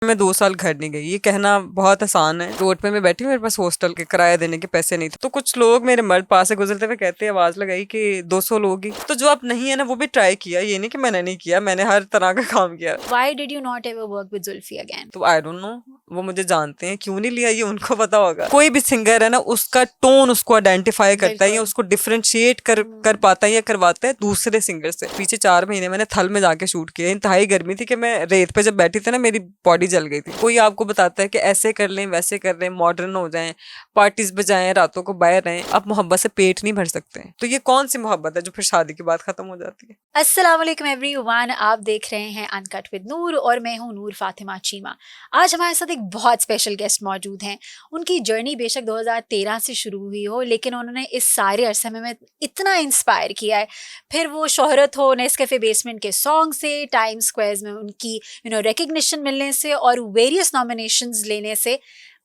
मैं 2 साल घर नहीं गई। ये कहना बहुत आसान है। रोड पे मैं बैठी हूँ, मेरे पास हॉस्टल के किराया देने के पैसे नहीं थे, तो कुछ लोग मेरे मर्द पास से गुजरते हुए कहते हैं, आवाज लगाई कि 200 लोग ही। तो जो अब नहीं है ना, वो भी ट्राई किया। ये नहीं कि मैंने नहीं किया, मैंने हर तरह का काम किया। Why did you not ever work with Zulfi again? तो आई डोंट नो, वो मुझे जानते हैं, क्यों नहीं लिया ये उनको पता होगा। कोई भी सिंगर है ना, उसका टोन उसको आइडेंटिफाई करता है या उसको डिफरेंशिएट कर पाता है या करवाता है दूसरे सिंगर से। पीछे 4 महीने मैंने थल में जाके शूट किया। इंतहाई गर्मी थी कि मैं रेत पे जब बैठी थी ना, मेरी बॉडी जल गई थी। कोई आपको बताता है कि ऐसे कर लें, वैसे कर लें, मॉडर्न हो जाएं, पार्टीज बजाएं, रातों को बाहर रहें, आप मोहब्बत से पेट नहीं भर सकते। तो ये कौन सी मोहब्बत है जो फिर शादी के बाद खत्म हो जाती है। अस्सलाम वालेकुम एवरीवन, आप देख रहे हैं अनकट विद नूर और मैं हूं नूर फातिमा चीमा। आज हमारे साथ एक बहुत स्पेशल गेस्ट मौजूद हैं। उनकी जर्नी बेशक 2013 से शुरू हुई हो, लेकिन उन्होंने इस सारे अरसे में इतना इंस्पायर किया है। फिर वो शोहरत हो नेस्कैफे बेसमेंट के सॉन्ग से, टाइम स्क्वायर्स में उनकी रिकग्निशन मिलने से और वेरियस नॉमिनेशंस लेने से,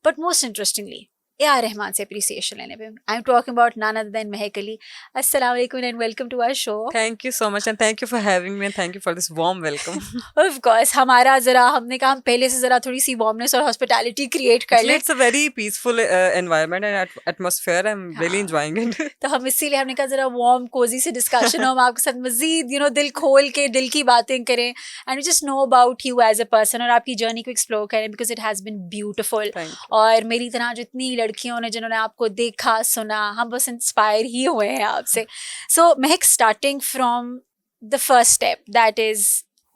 but most interestingly A.R. Rahman से अप्रिसिएशन लेने पे। I am talking about none other than Mehak Ali. अस्सलाम वालेकुम and welcome to our show. Thank you so much and thank you for having me, thank you for this warm welcome. Of course हमने कहा हम पहले से जरा थोड़ी सी वार्मनेस और हॉस्पिटैलिटी क्रिएट कर लें। It's a very peaceful environment and atmosphere, I am really enjoying it. तो हम इसीलिए हमने कहा जरा वार्म कोजी से डिस्कशन हो, हम आपके साथ मजीद दिल खोल के दिल की बातें करें and we just know about you as a person और आपकी जर्नी को एक्सप्लोर करें, because it has been beautiful. और मेरी तरह जितनी लड़कियों ने जिन्होंने आपको देखा सुना, हम बस इंस्पायर ही हुए हैं आपसे। सो महक, starting from the first step that is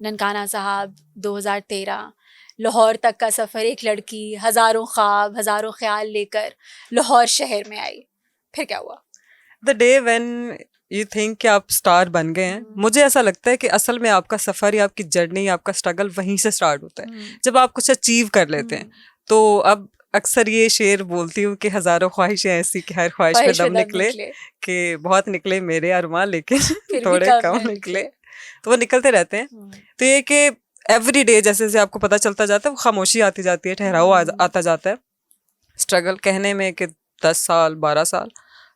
Nankana साहब 2013, लाहौर तक का सफ़र, एक लड़की हज़ारों ख्वाब हज़ारों ख्याल लेकर लाहौर शहर में आई, फिर क्या हुआ? The day when you think कि आप स्टार बन गए हैं, मुझे ऐसा लगता है कि असल में आपका सफ़र या आपकी जर्नी या आपका स्ट्रगल वहीं से स्टार्ट होता है, जब आप कुछ अचीव कर लेते हैं। तो अब अक्सर ये शेर बोलती हूँ कि हज़ारों ख्वाहिशें ऐसी कि हर ख्वाहिश में दम निकले, कि बहुत निकले मेरे अरमां लेकिन थोड़े कम निकले। तो वो निकलते रहते हैं। तो ये कि एवरी डे जैसे जैसे आपको पता चलता जाता है, वो खामोशी आती जाती है, ठहराव आता जाता है। स्ट्रगल कहने में कि 10 साल 12 साल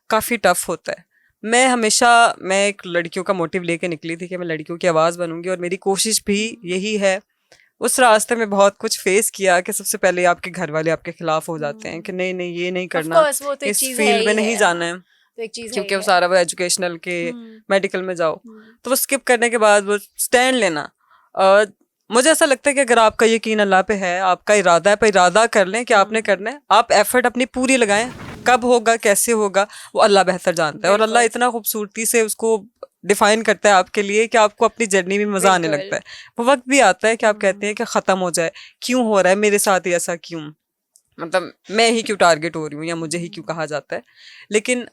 काफ़ी टफ होता है। मैं एक लड़कियों का मोटिव लेके निकली थी कि मैं लड़कियों की आवाज़ बनूंगी, और मेरी कोशिश भी यही है। उस रास्ते में बहुत कुछ फेस किया कि सबसे पहले आपके घर वाले आपके खिलाफ हो जाते हैं कि नहीं नहीं ये नहीं करना, तो इस फील्ड में नहीं जाना है, क्योंकि वो सारा वो एजुकेशनल के मेडिकल में जाओ। तो वो स्किप करने के बाद वो स्टैंड लेना, मुझे ऐसा लगता है कि अगर आपका यकीन अल्लाह पे है, आपका इरादा है, पर इरादा कर लें कि आपने करना है, आप एफर्ट अपनी पूरी लगाएं। कब होगा कैसे होगा वो अल्लाह बेहतर जानता है, और अल्लाह इतना खूबसूरती से उसको डिफाइन करता है आपके लिए कि आपको अपनी जर्नी में मजा आने लगता है। वो वक्त भी आता है कि आप कहते हैं कि खत्म हो जाए, क्यों हो रहा है मेरे साथ ऐसा, क्यों, मतलब मैं ही क्यों टारगेट हो रही हूँ या मुझे ही क्यों कहा जाता है। लेकिन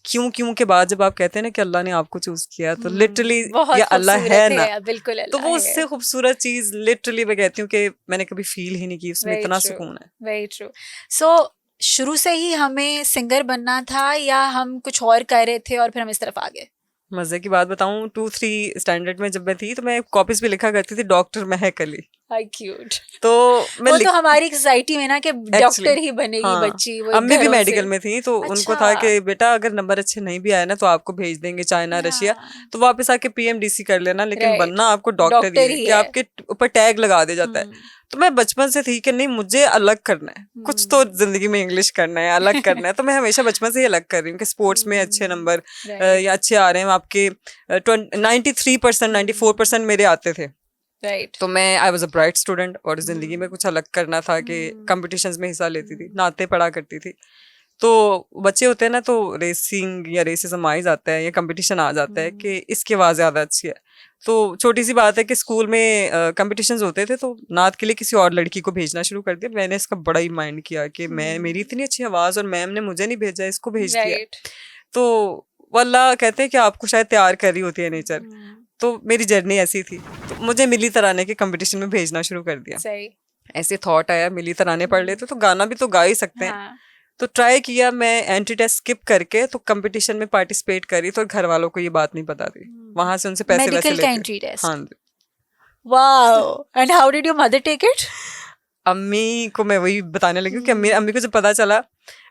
क्यों के बाद जब आप कहते हैं ना कि अल्लाह ने आपको चूज किया, तो लिटरली या अल्लाह है ना, बिल्कुल तो वो उससे खूबसूरत चीज लिटरली मैं कहती हूँ कि मैंने कभी फील ही नहीं की, उसमें इतना सुकून है। Very true. सो शुरू से ही हमें सिंगर बनना था या हम कुछ और कर रहे थे और फिर हम इस तरफ आ गए? मजे की बात बताऊं, 2-3 स्टैंडर्ड में जब मैं थी तो मैं कॉपीज पे लिखा करती थी डॉक्टर महक अली। क्यूट। तो मैं वो तो हमारी सोसाइटी में ना कि डॉक्टर ही बनेगी बच्ची। वो अम्मी भी मेडिकल में थी, तो उनको था कि बेटा अगर नंबर अच्छे नहीं भी आए ना तो आपको भेज देंगे चाइना रशिया, तो वापस आके पीएमडीसी कर लेना, लेकिन बनना आपको डॉक्टर ही है, कि आपके ऊपर टैग लगा दिया जाता है। तो मैं बचपन से थी कि नहीं मुझे अलग करना है, कुछ तो जिंदगी में इंग्लिश करना है, अलग करना है। तो मैं हमेशा बचपन से ही अलग कर रही हूँ कि स्पोर्ट्स में अच्छे नंबर या अच्छे आ रहे हैं आपके 93% 94% मेरे आते थे। तो मैं I was a bright student, और जिंदगी में कुछ अलग करना था कि कॉम्पिटिशन्स में हिस्सा लेती थी, नाते पढ़ा करती थी। तो बच्चे होते हैं ना, तो रेसिंग या रेसिज्म आ ही जाता है या कंपटीशन आ जाता है कि इसकी आवाज़ ज़्यादा अच्छी है। तो छोटी सी बात है कि स्कूल में कंपटीशंस होते थे, तो नात के लिए किसी और लड़की को भेजना शुरू कर दिया। मैंने इसका बड़ा ही माइंड किया कि मेरी इतनी अच्छी आवाज़ और मैम ने मुझे नहीं भेजा, इसको भेज दिया। तो वल्लाह कहते हैं कि आपको शायद तैयार कर रही होती है नेचर। तो मेरी जर्नी ऐसी थी, तो मुझे मिली तराने के कंपटीशन में भेजना शुरू कर दिया। ऐसे थॉट आया मिली तराने पढ़ लेते तो गाना भी तो गा ही सकते हैं। तो ट्राई किया, मैं एंट्री टेस्ट स्किप करके तो कंपटीशन में पार्टिसिपेट करी, तो घर वालों को ये बात नहीं पता थी, वहां से उनसे पैसे वैसे लेके। हाँ जी। Wow, and how did your mother take it? अम्मी को मैं वही बताने लगी कि अम्मी को जब पता चला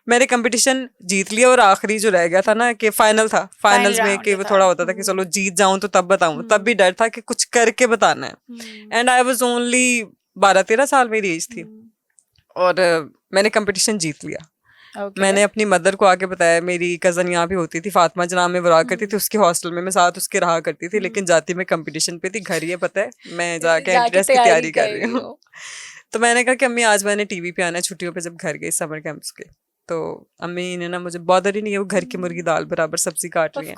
मैंने कंपटीशन जीत लिया, और आखिरी जो रह गया था ना कि फाइनल था, फाइनल्स में कि वो थोड़ा होता था कि चलो जीत जाऊं तो तब बताऊं, तब भी डर था कि कुछ करके बताना है। एंड आई वाज ओनली 12-13 साल मेरी एज थी, और मैंने कंपटीशन जीत लिया। मैंने अपनी मदर को आके बताया, मेरी कजन यहाँ पे होती थी, फातिमा जनाब में वरा करती थी, उसके हॉस्टल में मैं साथ उसके रहा करती थी, लेकिन जाती मैं कंपटीशन पे थी। घर ये पता है मैं जाके एंट्रेंस की तैयारी कर रही हूँ। तो मैंने कहा कि अम्मी आज मैंने टीवी पे आना है, छुट्टियों पे जब घर गई समर कैंप्स के, तो अम्मी ने ना मुझे बॉदर ही नहीं है, वो घर की मुर्गी दाल बराबर सब्जी काट रही है।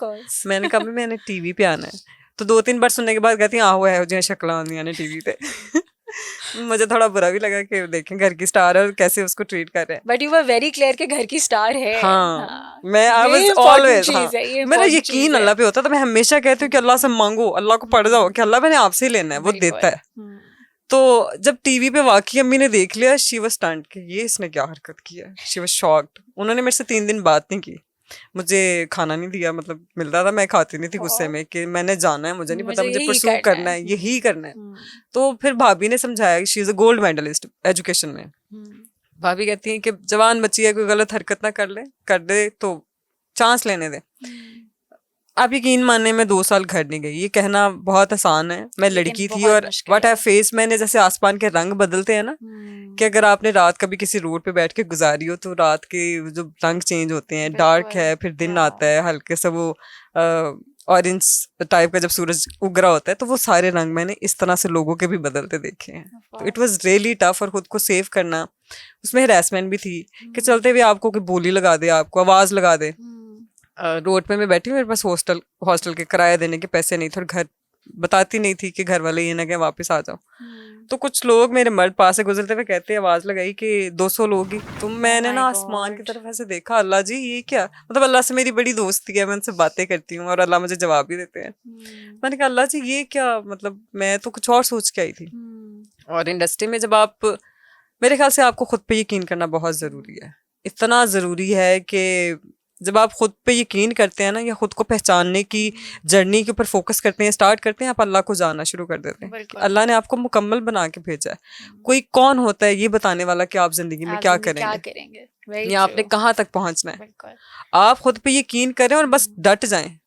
मैंने कहा मैंने टीवी पे आना है, तो 2-3 बार सुनने के बाद कहती आहो है जो शक्ल आंदियां ने टीवी पे। मुझे थोड़ा बुरा भी लगा कि देखें घर की स्टार और कैसे उसको ट्रीट कर रहे हैं। But you were very clear कि घर की स्टार है। हाँ, मैं आई वाज ऑलवेज, मेरा यकीन अल्लाह पे होता था। मैं हमेशा कहती हूँ कि अल्लाह से मांगो, अल्लाह को पड़ जाओ कि अल्लाह मैंने आपसे ही लेना है, वो देता है। तो जब टीवी पे वाकई अम्मी ने देख लिया, शी वाज स्टन्ड कि ये इसने क्या हरकत की है, शी वाज शॉक्ड। उन्होंने मेरे से 3 दिन बात नहीं की, मुझे खाना नहीं दिया, मतलब मिलता था मैं खाती नहीं थी गुस्से में कि मैंने जाना है, मुझे नहीं पता, मुझे परसू करना है, यही करना है। तो फिर भाभी ने समझाया, she is a gold medalist education में। भाभी कहती हैं कि जवान बच्ची है, कोई गलत हरकत ना कर दे तो चांस लेने दे। आप यकीन मानने में 2 साल घर नहीं गई, ये कहना बहुत आसान है, मैं लड़की थी और व्हाट आई फेस, मैंने जैसे आसमान के रंग बदलते हैं ना, कि अगर आपने रात कभी किसी रोड पे बैठ के गुजारी हो तो रात के जो रंग चेंज होते हैं, डार्क है फिर दिन आता है, हल्के से वो ऑरेंज टाइप का जब सूरज उग रहा होता है, तो वो सारे रंग मैंने इस तरह से लोगों के भी बदलते देखे हैं। तो इट वाज रियली टफ, और खुद को सेव करना, उसमें हरासमेंट भी थी कि चलते हुए आपको कोई बोली लगा दे, आपको आवाज लगा दे। रोड पे मैं बैठी हूँ, मेरे पास हॉस्टल के किराया देने के पैसे नहीं थे, और घर बताती नहीं थी कि घर वाले ये ना कि वापस आ जाओ। तो कुछ लोग मेरे मर्द पास से गुजरते हुए कहते आवाज लगाई कि 200 लोग ही। तो मैंने ना आसमान की तरफ ऐसे देखा, अल्लाह जी ये क्या, मतलब अल्लाह से मेरी बड़ी दोस्ती है, मैं उनसे बातें करती हूँ और अल्लाह मुझे जवाब भी देते हैं। मैंने कहा अल्लाह जी ये क्या, मतलब मैं तो कुछ और सोच के आई थी। और इंडस्ट्री में जब आप, मेरे ख्याल से आपको खुद पे यकीन करना बहुत जरूरी है, इतना जरूरी है कि जब आप खुद पे यकीन करते हैं ना, या खुद को पहचानने की जर्नी के ऊपर फोकस करते हैं, स्टार्ट करते हैं, आप अल्लाह को जानना शुरू कर देते हैं। अल्लाह ने आपको मुकम्मल बना के भेजा है। कोई कौन होता है ये बताने वाला कि आप जिंदगी में क्या करेंगे या आपने कहाँ तक पहुंचना है। आप खुद पे यकीन करें और बस डट जाएं।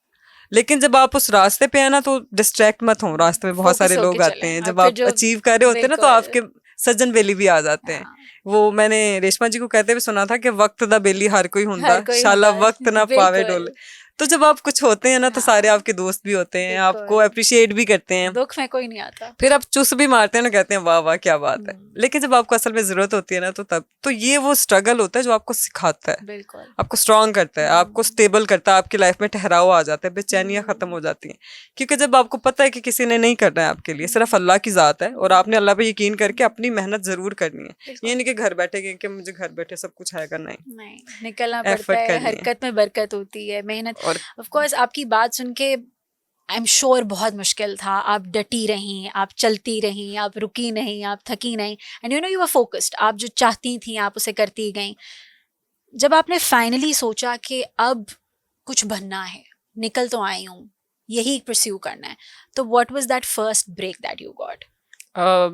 लेकिन जब आप उस रास्ते पे है ना, तो डिस्ट्रैक्ट मत हो, रास्ते में बहुत सारे लोग आते हैं, जब आप अचीव कर रहे होते हैं ना, तो आपके सज्जन बेली भी आ जाते हैं। वो मैंने रेशमा जी को कहते हुए सुना था कि वक्त दा बेली हर कोई हुंदा, शाला वक्त ना पावे डोले। तो जब आप कुछ होते हैं ना, तो सारे आपके दोस्त भी होते हैं, आपको अप्रिशिएट भी करते हैं, दुख में कोई नहीं आता। फिर आप चुस भी मारते हैं ना, कहते हैं वाह वाह क्या बात है। लेकिन जब आपको असल में जरूरत होती है ना, तो तब तो ये वो स्ट्रगल होता है जो आपको सिखाता है, आपको स्ट्रांग करता है, आपको स्टेबल करता है, आपकी लाइफ में ठहराव आ जाता है, बेचैनियां खत्म हो जाती हैं। क्योंकि जब आपको पता है कि किसी ने नहीं करना है आपके लिए, सिर्फ अल्लाह की जात है, और आपने अल्लाह पे यकीन करके अपनी मेहनत जरूर करनी है। ये नहीं कि घर बैठे कि मुझे घर बैठे सब कुछ आएगा, नहीं, निकलना पड़ता है, हरकत में बरकत होती है, मेहनत। ऑफ कोर्स आपकी बात सुन के आई एम श्योर बहुत मुश्किल था, आप डटी रहीं, आप चलती रहीं, आप रुकी नहीं, आप थकी नहीं, and you know you were focused, आप जो चाहती थी आप उसे करती गई। जब आपने फाइनली सोचा कि अब कुछ बनना है, निकल तो आई हूँ, यही परस्यू करना है, तो what was that first break that you got?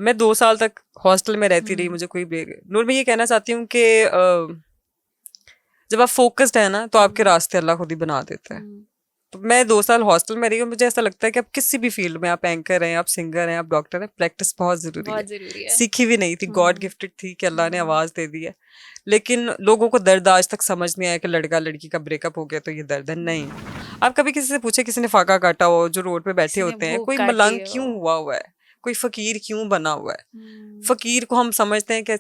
मैं 2 साल तक हॉस्टल में रहती रही, मुझे कोई ब्रेक। नूर, मैं ये कहना चाहती हूँ कि जब आप फोकस्ड है ना, तो आपके रास्ते अल्लाह खुद ही बना देता है। तो मैं 2 साल हॉस्टल में रही हूँ, मुझे ऐसा लगता है कि आप किसी भी फील्ड में, आप एंकर हैं, आप सिंगर हैं, आप डॉक्टर हैं, प्रैक्टिस बहुत जरूरी है। सीखी भी नहीं थी, गॉड गिफ्टेड थी कि अल्लाह ने आवाज दे दी है। लेकिन लोगों को दर्द आज तक समझ नहीं आया कि लड़का लड़की का ब्रेकअप हो गया तो ये दर्द है। नहीं, आप कभी किसी से पूछे, किसी ने फाका काटा हो, जो रोड पे बैठे होते हैं, कोई मलंग क्यों हुआ है, कोई फकीर क्यों बना हुआ है। फकीर को हम समझते हैं कि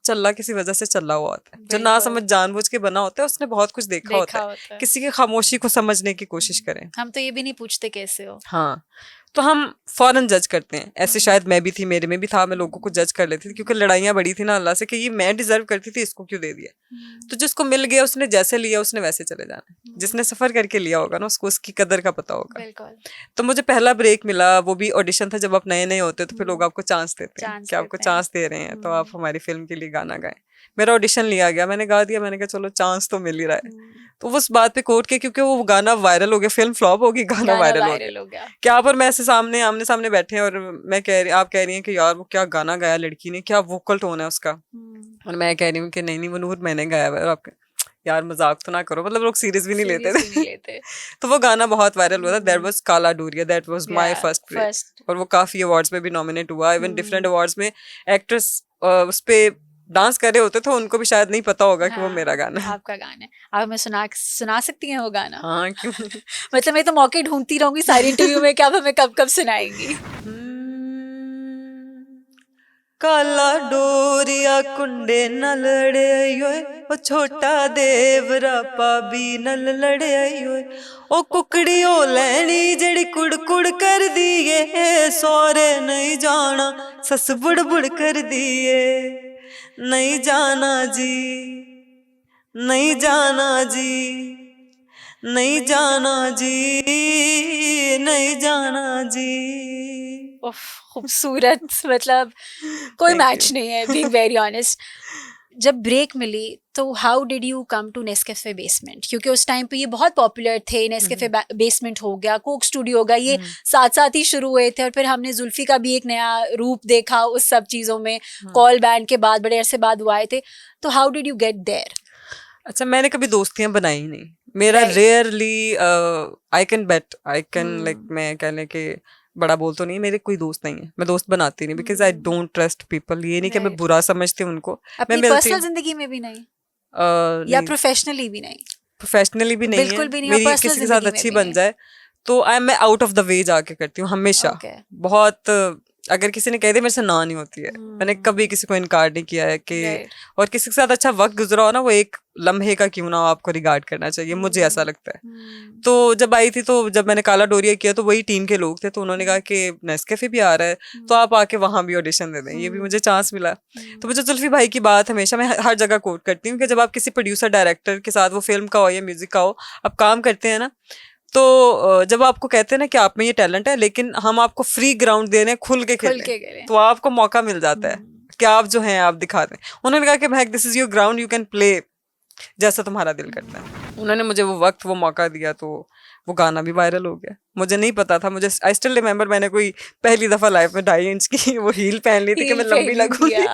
चल्ला किसी वजह से चला हुआ होता है, जो ना समझ जानबूझ के बना होता है, उसने बहुत कुछ देखा होता है। किसी की खामोशी को समझने की कोशिश करें। हम तो ये भी नहीं पूछते कैसे हो। हाँ, तो हम फौरन जज करते हैं। ऐसे शायद मैं भी थी, मेरे में भी था, मैं लोगों को जज कर लेती थी, क्योंकि लड़ाइयाँ बड़ी थी ना अल्लाह से कि ये मैं डिजर्व करती थी, इसको क्यों दे दिया। तो जिसको मिल गया उसने जैसे लिया उसने वैसे चले जाना। जिसने सफर करके लिया होगा ना, उसको उसकी कदर का पता होगा। तो मुझे पहला ब्रेक मिला, वो भी ऑडिशन था। जब आप नए नए होते तो फिर लोग आपको चांस देते हैं कि आपको चांस दे रहे हैं तो आप हमारी फिल्म के लिए गाना गाएं। मेरा ऑडिशन लिया गया, मैंने गा दिया, मैंने कहा चलो चांस तो मिल ही रहा है। तो उस बात पे कोर्ट के, क्योंकि वो गाना वायरल हो गया, फिल्म फ्लॉप होगी, गाना वायरल हो गया। क्या आप और मैं ऐसे आमने सामने बैठे हैं, और मैं कह रही, आप कह रही हैं कि यार वो क्या गाना गाया लड़की ने, क्या वोकल टोन है उसका, और मैं कह रही हूँ कि नहीं वो नूर मैंने गाया हुआ है। और आपके यार मजाक तो ना करो, मतलब लोग सीरियस भी नहीं लेते थे। तो वो गाना बहुत वायरल हुआ था, that was Kala Doriya, that was my first break, और वो काफी अवार्ड्स में भी नॉमिनेट हुआ, इवन डिफरेंट अवार्ड्स में एक्ट्रेस उस पे डांस कर रहे होते थे, उनको भी शायद नहीं पता होगा कि वो मेरा गाना है, आपका गाना है। आप हमें सुना सकती हैं वो गाना? हाँ क्यों मतलब मैं तो मौके ढूंढती रहूंगी सारी इंटरव्यू में कि आप हमें कब कब सुनाएंगी। काला डोरिया कुंडे न लड़े ओए, ओ छोटा देवरा भाभी नल लड़े ओए, ओ कुकड़ी ओ लैनी जड़ी कुड़ कुड़ कर दिए, सोरे नहीं जाना सस बुड़ बुड़ कर दिए, नहीं जाना जी नहीं जाना जी नहीं जाना जी नहीं जाना जी। खूबसूरत, मतलब कोई मैच नहीं है, बीइंग वेरी ऑनेस्ट। जब ब्रेक मिली तो how did you come to Nescafe Basement? क्योंकि उस टाइम पे ये बहुत पॉपुलर थे, नेस्कैफे बेसमेंट हो गया, कोक स्टूडियो हो गया, ये साथ साथ ही शुरू हुए थे, और फिर हमने जुल्फी का भी एक नया रूप देखा उस सब चीज़ों में, कॉल बैंड के बाद बड़े अरसे बाद वो आए थे। तो how did you get there? अच्छा, मैंने कभी दोस्तियां बनाई नहीं, मेरा rarely I can bet, I can like, मैं कह लें कि बड़ा बोल तो नहीं, मेरे कोई दोस्त नहीं है, मैं दोस्त बनाती नहीं, because I don't trust people. ये नहीं कि मैं बुरा समझती हूँ उनको, अपनी पर्सनल जिंदगी में भी नहीं, या प्रोफेशनली भी नहीं? प्रोफेशनली भी नहीं है, मेरी किसी के साथ अच्छी बन जाए तो मैं आउट ऑफ द वे जाके करती हूँ हमेशा। बहुत अगर किसी ने कह दिया मेरे से ना नहीं होती है, मैंने कभी किसी को इनकार नहीं किया है कि, और किसी के साथ अच्छा वक्त गुजरा हो ना, वो एक लम्हे का क्यों ना हो, आपको रिगार्ड करना चाहिए, मुझे ऐसा लगता है। तो जब आई थी, तो जब मैंने काला डोरिया किया तो वही टीम के लोग थे, तो उन्होंने कहा कि नेस्कैफे भी आ रहा है तो आप आके वहां भी ऑडिशन दे दें, ये भी मुझे चांस मिला। तो मुझे जुल्फी भाई की बात हमेशा मैं हर जगह कोट करती हूँ कि जब आप किसी प्रोड्यूसर डायरेक्टर के साथ, वो फिल्म का हो या म्यूजिक का हो, आप काम करते हैं ना, तो जब आपको कहते हैं ना कि आप में ये टैलेंट है, लेकिन हम आपको फ्री ग्राउंड दे रहे हैं, खुल के खेलें, तो आपको मौका मिल जाता है कि आप जो हैं आप दिखा दें। उन्होंने कहा कि महक, this is your ground, you can play जैसा तुम्हारा दिल करता है। उन्होंने मुझे वो वक्त, वो मौका दिया, तो वो गाना भी वायरल हो गया। मुझे नहीं पता था, मुझे आई स्टिल रिमेम्बर, मैंने कोई पहली दफा लाइफ में 2.5 इंच की वो हील पहन ली थी कि मैं लंबी लगूंगी,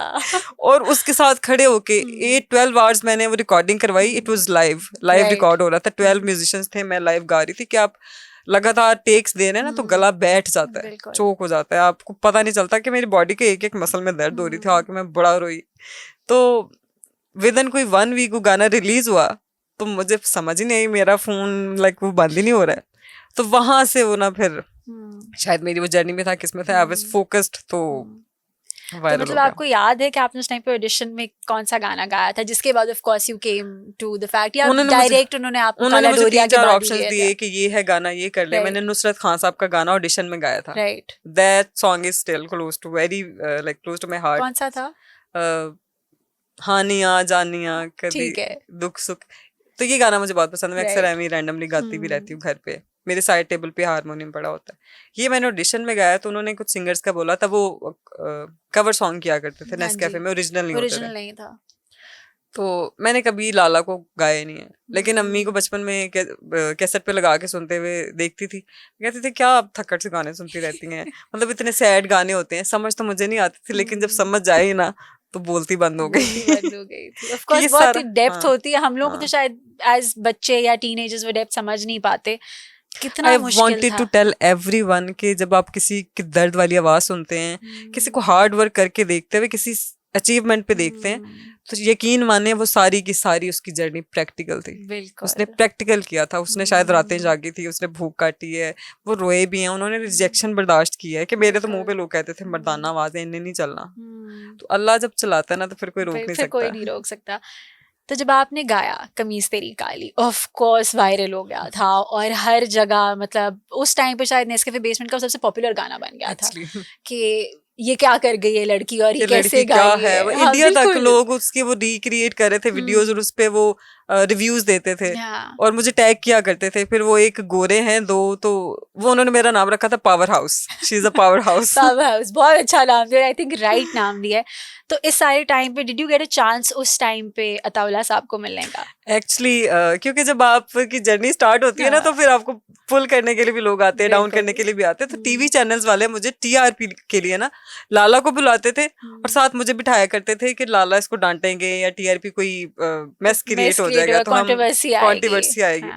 और उसके साथ खड़े होके 8-12 आवर्स मैंने वो रिकॉर्डिंग करवाई। इट वाज लाइव रिकॉर्ड हो रहा था, 12 म्यूजिशियंस थे, मैं लाइव गा रही थी। कि आप लगातार टेक्स दे रहे हैं ना, तो गला बैठ जाता है, चोक हो जाता है, आपको पता नहीं चलता कि मेरी बॉडी के एक एक मसल में दर्द हो रही थी, आके मैं बड़ा रोई। तो विद इन कोई 1 वीक वो गाना रिलीज हुआ, तो मुझे समझ ही नहीं, मेरा फोन लाइक वो बंद ही नहीं हो रहा है। तो वहां से वो ना, फिर शायद मेरी वो जर्नी में था, किसमें था, आई वाज फोकस्ड, तो तो मतलब आपको याद है कि आपने उस टाइम पे ऑडिशन में कौन सा गाना गाया था, जिसके बाद of course you came to the fact, या डायरेक्ट उन्होंने आपको काला डोरिया के बाद ऑप्शंस दिए कि ये है गाना, ये कर ले। मैंने नुसरत खान साहब का गाना ऑडिशन में गाया था, right, that song is still close to, very like close to my heart. कौन सा था? हानिया जानिया कभी दुख सुख, तो ये गाना मुझे बहुत पसंद है। मैं अक्सर ऐਵੇਂ रैंडमली गाती भी रहती हूँ घर पे, मेरे साइड टेबल पे हारमोनियम पड़ा होता है। ये मैंने ऑडिशन में गाया, तो उन्होंने कुछ सिंगर्स का बोला था, वो कवर सॉन्ग किया करते थे नेस्कैफे में, ओरिजिनल नहीं था। तो मैंने कभी लाला को गाया नहीं है, लेकिन अम्मी को बचपन में कैसेट पे लगा के सुनते हुए देखती थी, कहती थी क्या आप थक्कड़ से गाने सुनती रहती हैं, मतलब इतने सैड गाने होते हैं। समझ तो मुझे नहीं आती थी, लेकिन जब समझ जाए ना तो बोलती बंद हो गई थी। ऑफ कोर्स बहुत डेप्थ होती है, हम लोग को तो शायद एज बच्चे या टीनेजर्स वो डेप्थ समझ नहीं पाते। कितना मुश्किल था। I wanted to tell everyone कि जब आप किसी की दर्द वाली आवाज सुनते हैं, किसी को हार्ड वर्क करके देखते हुए किसी अचीवमेंट पे देखते हैं, तो यकीन माने वो सारी की सारी उसकी जर्नी प्रैक्टिकल थी। उसने प्रैक्टिकल किया था, उसने शायद रातें जागी थी, उसने भूख काटी है, वो रोए भी हैं, उन्होंने रिजेक्शन बर्दाश्त किया है कि मेरे तो मुंह पे लोग कहते थे मर्दाना आवाजें, इन्हें नहीं चलना। तो अल्लाह जब चलाता है ना, तो फिर कोई रोक नहीं सकता, कोई नहीं रोक सकता। तो जब आपने गाया कमीज तेरी काली, ऑफ कोर्स वायरल हो गया था, और हर जगह, मतलब उस टाइम पे शायद नेस्कैफे बेसमेंट का सबसे पॉपुलर गाना बन गया था कि ये क्या कर गई है लड़की, और ये कैसे गाई है। वो इंडिया तक लोग उसके वो रिक्रिएट कर रहे थे वीडियोस, और उस पे वो रिव्यूज देते थे, और मुझे टैग किया करते थे। फिर वो एक गोरे हैं दो, तो वो उन्होंने मेरा नाम रखा था power house, she is a power house. Power house बहुत अच्छा नाम दिया, आई थिंक राइट नाम दिया है। तो इस सारे टाइम पे did you get a chance उस टाइम पे अताउल्ला साहब को मिलने का? एक्चुअली क्योंकि जब आपकी जर्नी स्टार्ट होती है ना, तो फिर आपको पुल करने के लिए भी लोग आते हैं, डाउन करने के लिए भी आते हैं। तो टीवी चैनल्स वाले मुझे टीआरपी के लिए ना लाला को बुलाते थे, और साथ मुझे बिठाया करते थे कि लाला इसको डांटेंगे या टीआरपी कोई मेस क्रिएट हो जाएगा तो हम कंट्रोवर्सी आएगी।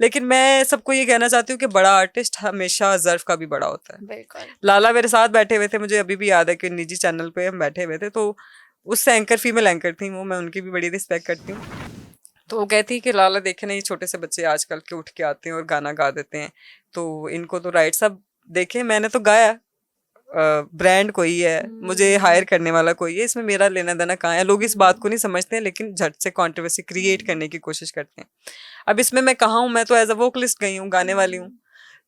लेकिन मैं सबको ये कहना चाहती हूँ कि बड़ा आर्टिस्ट हमेशा ज़र्फ का भी बड़ा होता है। बिल्कुल। लाला मेरे साथ बैठे हुए थे, मुझे अभी भी याद है कि निजी चैनल पे हम बैठे हुए थे, तो उस एंकर फीमेल एंकर थी वो, मैं उनकी भी बड़ी रिस्पेक्ट करती हूँ। तो वो कहती कि लाला देखे ना ये छोटे से बच्चे आजकल के उठ के आते हैं और गाना गा देते हैं, तो इनको तो राइट सब देखे, मैंने तो गाया, ब्रांड कोई है, मुझे हायर करने वाला कोई है, इसमें मेरा लेना देना कहाँ है। लोग इस बात को नहीं समझते हैं लेकिन झट से कंट्रोवर्सी क्रिएट करने की कोशिश करते हैं। अब इसमें मैं कहाँ हूँ, मैं तो एज अ वोकलिस्ट गई हूँ, गाने वाली हूँ।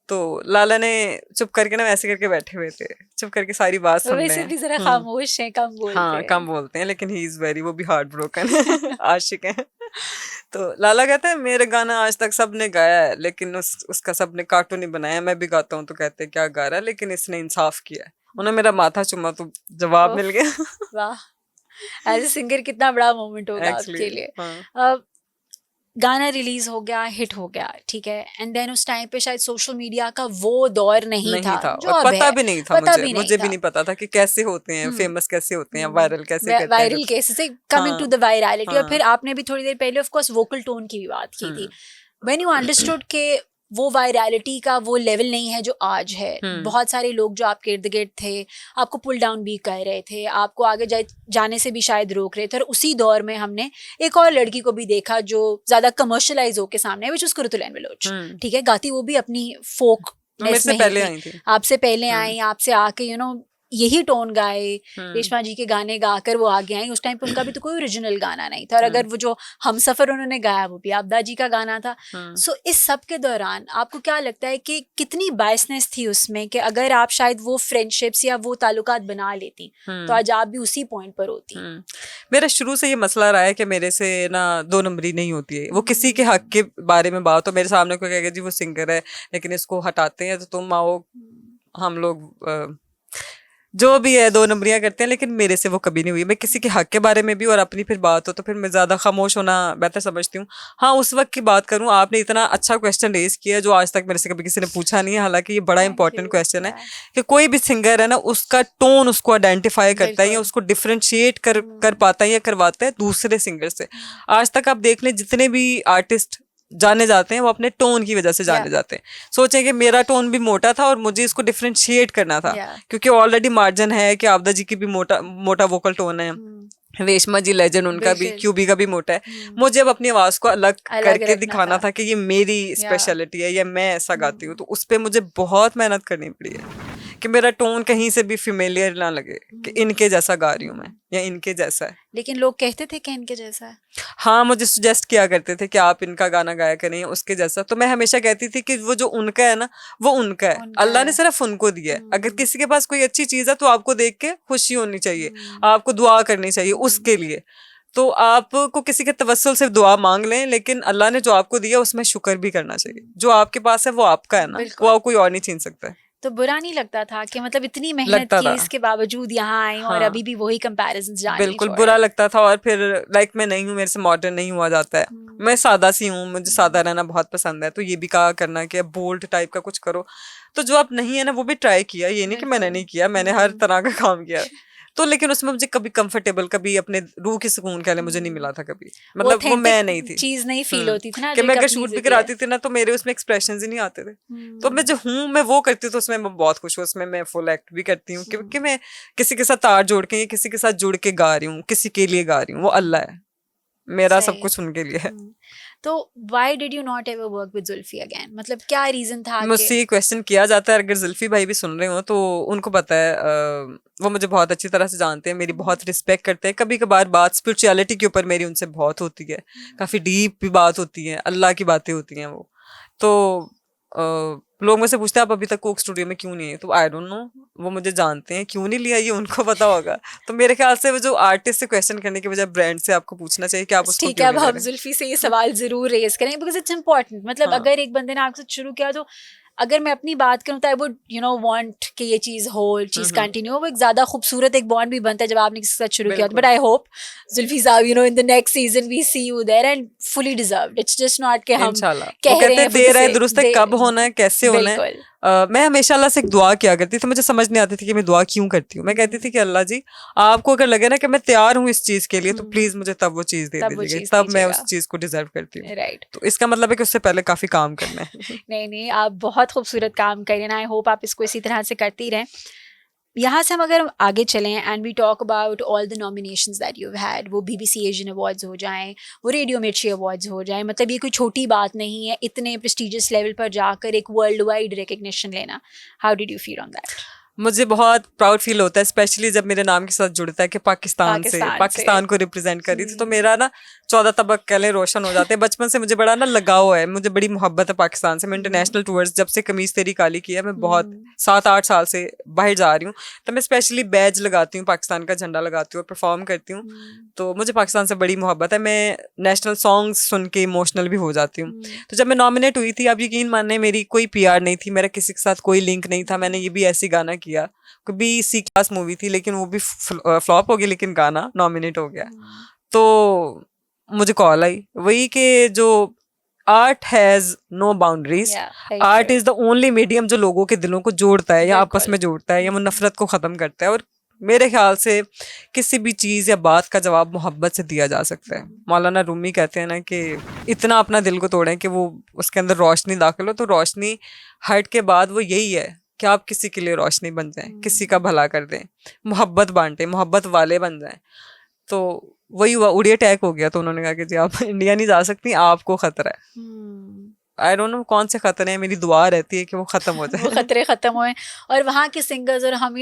तो लाला ने चुप करके ना वैसे करके बैठे हुए थे, चुप करके सारी बात सुन रहे हैं। जरा खामोश हैं, कम बोलते हैं। हाँ कम बोलते हैं, लेकिन ही इज वेरी, वो भी हार्ट ब्रोकन आशिक है। तो लाला कहते हैं मेरे गाना आज तक सबने गाया है लेकिन उसका सबने कार्टून नहीं बनाया, मैं भी गाता हूँ तो कहते हैं क्या गा रहा है, लेकिन इसने इंसाफ किया है। उन्हें मेरा माथा चुमा तो जवाब मिल गया। वाह, एज ए सिंगर कितना बड़ा मोमेंट होगा आपके लिए। गाना रिलीज हो गया, हिट हो गया, ठीक है, एंड देन उस टाइम पे शायद सोशल मीडिया का वो दौर नहीं था जो और पता भी नहीं था, मुझे भी नहीं पता था कि कैसे होते हैं फेमस, कैसे होते हैं, वायरल कैसे करते हैं, वायरल कैसे कमिंग टू द वायरलिटी। और फिर आपने भी थोड़ी देर पहले ऑफ कोर्स वोकल टोन की भी बात की थी। व्हेन यू अंडरस्टूड के वो वायरलिटी का वो लेवल नहीं है जो आज है, बहुत सारे लोग जो आपके इर्द गिर्द थे आपको पुल डाउन भी कर रहे थे, आपको आगे जाने से भी शायद रोक रहे थे, और उसी दौर में हमने एक और लड़की को भी देखा जो ज्यादा कमर्शलाइज होके सामने, विच उस कुरुतुलैन बलोच, ठीक है, गाती वो भी अपनी फोक से पहले आई थी, आपसे पहले आई, आपसे आके यू नो यही टोन गाए, रेशमा जी के गाने गाकर वो आगे आई। उस टाइम पे उनका भी तो कोई ओरिजिनल गाना नहीं था, और अगर वो जो हम सफर उन्होंने गाया वो भी आपदा जी का गाना था। सो इस सब के दौरान आपको क्या लगता है कि कितनी बायसनेस थी उसमें, कि अगर आप शायद वो फ्रेंडशिप्स या वो ताल्लुकात बना लेती तो आज आप भी उसी पॉइंट पर होती? मेरा शुरू से ये मसला रहा है कि मेरे से ना दो नंबरी नहीं होती है। वो किसी के हक के बारे में बात हो, मेरे सामने कोई कहेगा जी वो सिंगर है लेकिन इसको हटाते हैं तो तुम आओ, हम लोग जो भी है दो नंबरियां करते हैं, लेकिन मेरे से वो कभी नहीं हुई। मैं किसी के हक के बारे में भी और अपनी फिर बात हो तो फिर मैं ज़्यादा खामोश होना बेहतर समझती हूँ। हाँ उस वक्त की बात करूँ, आपने इतना अच्छा क्वेश्चन रेज किया जो आज तक मेरे से कभी किसी ने पूछा नहीं है, हालांकि ये बड़ा इंपॉर्टेंट क्वेश्चन है कि कोई भी सिंगर है ना उसका टोन उसको आइडेंटिफाई करता है या उसको डिफ्रेंशिएट कर पाता है या करवाता है दूसरे सिंगर से। आज तक आप देख लें जितने भी आर्टिस्ट जाने जाते हैं वो अपने टोन की वजह से जाने जाते हैं। सोचें कि मेरा टोन भी मोटा था और मुझे इसको डिफरेंशिएट करना था क्योंकि ऑलरेडी मार्जिन है कि आपदा जी की भी मोटा वोकल टोन है, रेशमा जी लेजेंड उनका भी, क्यूबी का भी मोटा है। मुझे अब अपनी आवाज को अलग करके दिखाना था कि ये मेरी स्पेशलिटी है या मैं ऐसा गाती हूँ। तो उस पर मुझे बहुत मेहनत करनी पड़ी है कि मेरा टोन कहीं से भी फेमिलियर ना लगे कि इनके जैसा गा रही हूँ मैं या इनके जैसा है। लेकिन लोग कहते थे कि इनके जैसा है। हाँ मुझे सजेस्ट किया करते थे कि आप इनका गाना गाया करें उसके जैसा। तो मैं हमेशा कहती थी कि वो जो उनका है ना वो उनका है, अल्लाह ने सिर्फ उनको दिया है। अगर किसी के पास कोई अच्छी चीज है तो आपको देख के खुशी होनी चाहिए, आपको दुआ करनी चाहिए उसके लिए। तो आपको किसी के तवस्सुल से दुआ मांग लें, लेकिन अल्लाह ने जो आपको दिया उसमें शुक्र भी करना चाहिए। जो आपके पास है वो आपका है ना, वो कोई और नहीं छीन सकता है। तो बुरा नहीं लगता था कि मतलब इतनी मेहनत की इसके बावजूद यहाँ आए और अभी भी वही कंपैरिजन जाने बिल्कुल बुरा लगता था। और फिर लाइक मैं नहीं हूँ, मेरे से मॉडर्न नहीं हुआ जाता है, मैं सादा सी हूँ, मुझे सादा रहना बहुत पसंद है। तो ये भी कहा करना कि बोल्ड टाइप का कुछ करो, तो जो आप नहीं है ना वो भी ट्राई किया। ये नहीं कि मैंने नहीं किया, मैंने हर तरह का काम किया। तो लेकिन उसमें मुझे कभी कंफर्टेबल, कभी अपने रूह की सुकून के लिए मुझे नहीं मिला था कभी। मतलब वो मैं नहीं थी, चीज नहीं फील होती थी ना कि मैं अगर शूट भी कराती थी ना तो मेरे उसमें एक्सप्रेशंस ही नहीं आते थे। तो मैं जो हूँ मैं वो करती हूँ, तो उसमें मैं बहुत खुश हूँ। उसमें मैं फुल एक्ट भी करती हूँ क्योंकि मैं किसी के साथ तार जोड़ के, किसी के साथ जुड़ के गा रही हूँ, किसी के लिए गा रही हूँ। वो अल्लाह है, मेरा सब कुछ उनके लिए है। तो why did you not ever work with Zulfi again? मतलब क्या रीजन था? मुझसे ये क्वेश्चन किया जाता है। अगर जुल्फी भाई भी सुन रहे हो तो उनको पता है, वो मुझे बहुत अच्छी तरह से जानते हैं, मेरी बहुत रिस्पेक्ट करते हैं। कभी कभार बात स्पिरिचुअलिटी के ऊपर मेरी उनसे बहुत होती है, काफ़ी डीप भी बात होती है, अल्लाह की बातें होती हैं वो। तो लोग मुझसे पूछते हैं आप अभी तक कोक स्टूडियो में क्यों नहीं है, तो आई डोंट नो, वो मुझे जानते हैं, क्यों नहीं लिया ये उनको पता होगा। तो मेरे ख्याल से वो जो आर्टिस्ट से क्वेश्चन करने के बजाय ब्रांड से आपको पूछना चाहिए कि आप उसको ठीक है। अब हम जुल्फी से ये सवाल जरूर रेज करें बिकॉज इट्स इम्पोर्टेंट। मतलब अगर एक बंदे ने आपसे शुरू किया, तो अगर मैं अपनी बात करूँ तो आई वुड वांट कि ये चीज़ हो, चीज़ कंटिन्यू हो। वो एक ज़्यादा खूबसूरत एक बॉन्ड भी बनता है जब आपने किसी के साथ शुरू किया। बट आई होप जुल्फी साहब in the next season we see you there and fully deserved. It's just not कि हम कह रहे हैं, दे रहे दुरुस्त है, कब होना है, कैसे होना है, मैं हमेशा अल्लाह से एक दुआ किया करती थी, मुझे समझ नहीं आती थी कि मैं दुआ क्यों करती हूँ। मैं कहती थी कि अल्लाह जी, आपको अगर लगे ना कि मैं तैयार हूँ इस चीज के लिए, तो प्लीज मुझे तब वो चीज दे दीजिएगा, तब मैं उस चीज को डिजर्व करती हूँ। राइट, तो इसका मतलब है कि उससे पहले काफी काम करना है। नहीं, आप बहुत खूबसूरत काम कर रहे हैं। आई होप आप इसको इसी तरह से करती रहें। यहाँ से हम अगर आगे चलें and we talk about all the nominations that you had, वो BBC एशियन अवार्ड्स हो जाएं, वो रेडियो मिर्ची अवार्ड्स हो जाएं, मतलब ये कोई छोटी बात नहीं है इतने प्रेस्टिजियस लेवल पर जाकर एक वर्ल्ड वाइड रिकग्निशन लेना। How did you feel on that? मुझे बहुत प्राउड फील होता है, स्पेशली जब मेरे नाम के साथ जुड़ता है कि पाकिस्तान को रिप्रेजेंट करी थी, तो मेरा ना 14 तबक कह लें रोशन हो जाते हैं। बचपन से मुझे बड़ा ना लगाव है, मुझे बड़ी मोहब्बत है पाकिस्तान से। मैं इंटरनेशनल टूर्स जब से कमीज तेरी काली की है, मैं बहुत 7-8 साल से बाहर जा रही हूँ, तो मैं स्पेशली बैज लगाती हूँ, पाकिस्तान का झंडा लगाती हूँ और परफॉर्म करती हूँ। तो मुझे पाकिस्तान से बड़ी मोहब्बत है, मैं नेशनल सॉन्ग्स सुन के इमोशनल भी हो जाती हूँ। तो जब मैं नॉमिनेट हुई थी, आप यकीन माने मेरी कोई PR नहीं थी, मेरा किसी के साथ कोई लिंक नहीं था। मैंने ये भी ऐसी गाना किया, कभी C क्लास मूवी थी, लेकिन वो भी फ्लॉप हो गई, लेकिन गाना नॉमिनेट हो गया। तो मुझे कॉल आई वही कि जो art has no boundaries, art is the only medium जो लोगों के दिलों को जोड़ता है या आपस में जोड़ता है या वो नफरत को खत्म करता है। और मेरे ख्याल से किसी भी चीज या बात का जवाब मोहब्बत से दिया जा सकता है। मौलाना रूमी कहते हैं ना कि इतना अपना दिल को तोड़ें कि वो उसके अंदर रोशनी दाखिल हो। तो रोशनी हट के बाद वो यही है कि आप किसी के लिए रोशनी बन जाएं, किसी का भला कर दें, मोहब्बत बांटें, मोहब्बत वाले बन जाएं। तो वही हुआ, उड़ी अटैक हो गया। तो उन्होंने कहा कि जी आप इंडिया नहीं जा सकती, आपको खतरा है। आई डोंट नो कौन से खतरे हैं, मेरी दुआ रहती है कि वो खत्म हो जाए। वो खतरे खत्म होए और वहाँ के सिंगर्स और हम